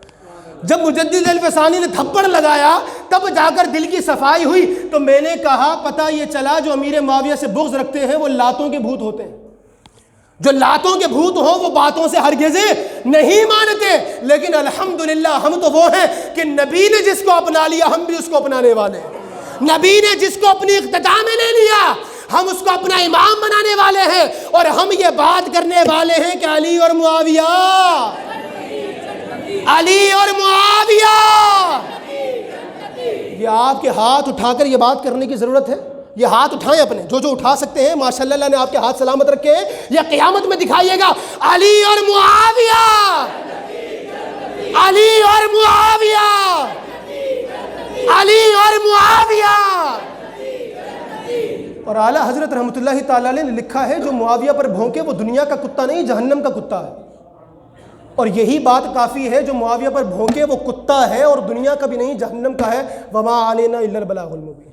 [SPEAKER 1] جب مجدد الف ثانی نے تھپڑ لگایا تب جا کر دل کی صفائی ہوئی۔ تو میں نے کہا پتہ یہ چلا جو امیر معاویہ سے بغض رکھتے ہیں وہ لاتوں کے بھوت ہوتے ہیں، جو لاتوں کے بھوت ہوں وہ باتوں سے ہرگز نہیں مانتے۔ لیکن الحمدللہ ہم تو وہ ہیں کہ نبی نے جس کو اپنا لیا ہم بھی اس کو اپنانے والے ہیں، نبی نے جس کو اپنی اقتداء میں لے لیا ہم اس کو اپنا امام بنانے والے ہیں۔ اور ہم یہ بات کرنے والے ہیں کہ علی اور معاویہ، علی اور معاویہ، یہ آپ کے ہاتھ اٹھا کر یہ بات کرنے کی ضرورت ہے۔ یہ ہاتھ اٹھائیں اپنے، جو اٹھا سکتے ہیں، ماشاءاللہ اللہ نے آپ کے ہاتھ سلامت رکھے ہیں، یہ قیامت میں دکھائیے گا علی اور معاویہ، علی اور معاویہ، علی اور معاویہ۔ اور اعلیٰ حضرت رحمۃ اللہ تعالیٰ نے لکھا ہے جو معاویہ پر بھونکے وہ دنیا کا کتا نہیں جہنم کا کتا ہے۔ اور یہی بات کافی ہے، جو معاویہ پر بھونکے وہ کتا ہے اور دنیا کا بھی نہیں جہنم کا ہے۔ وما علینا الا البلاغ المبین۔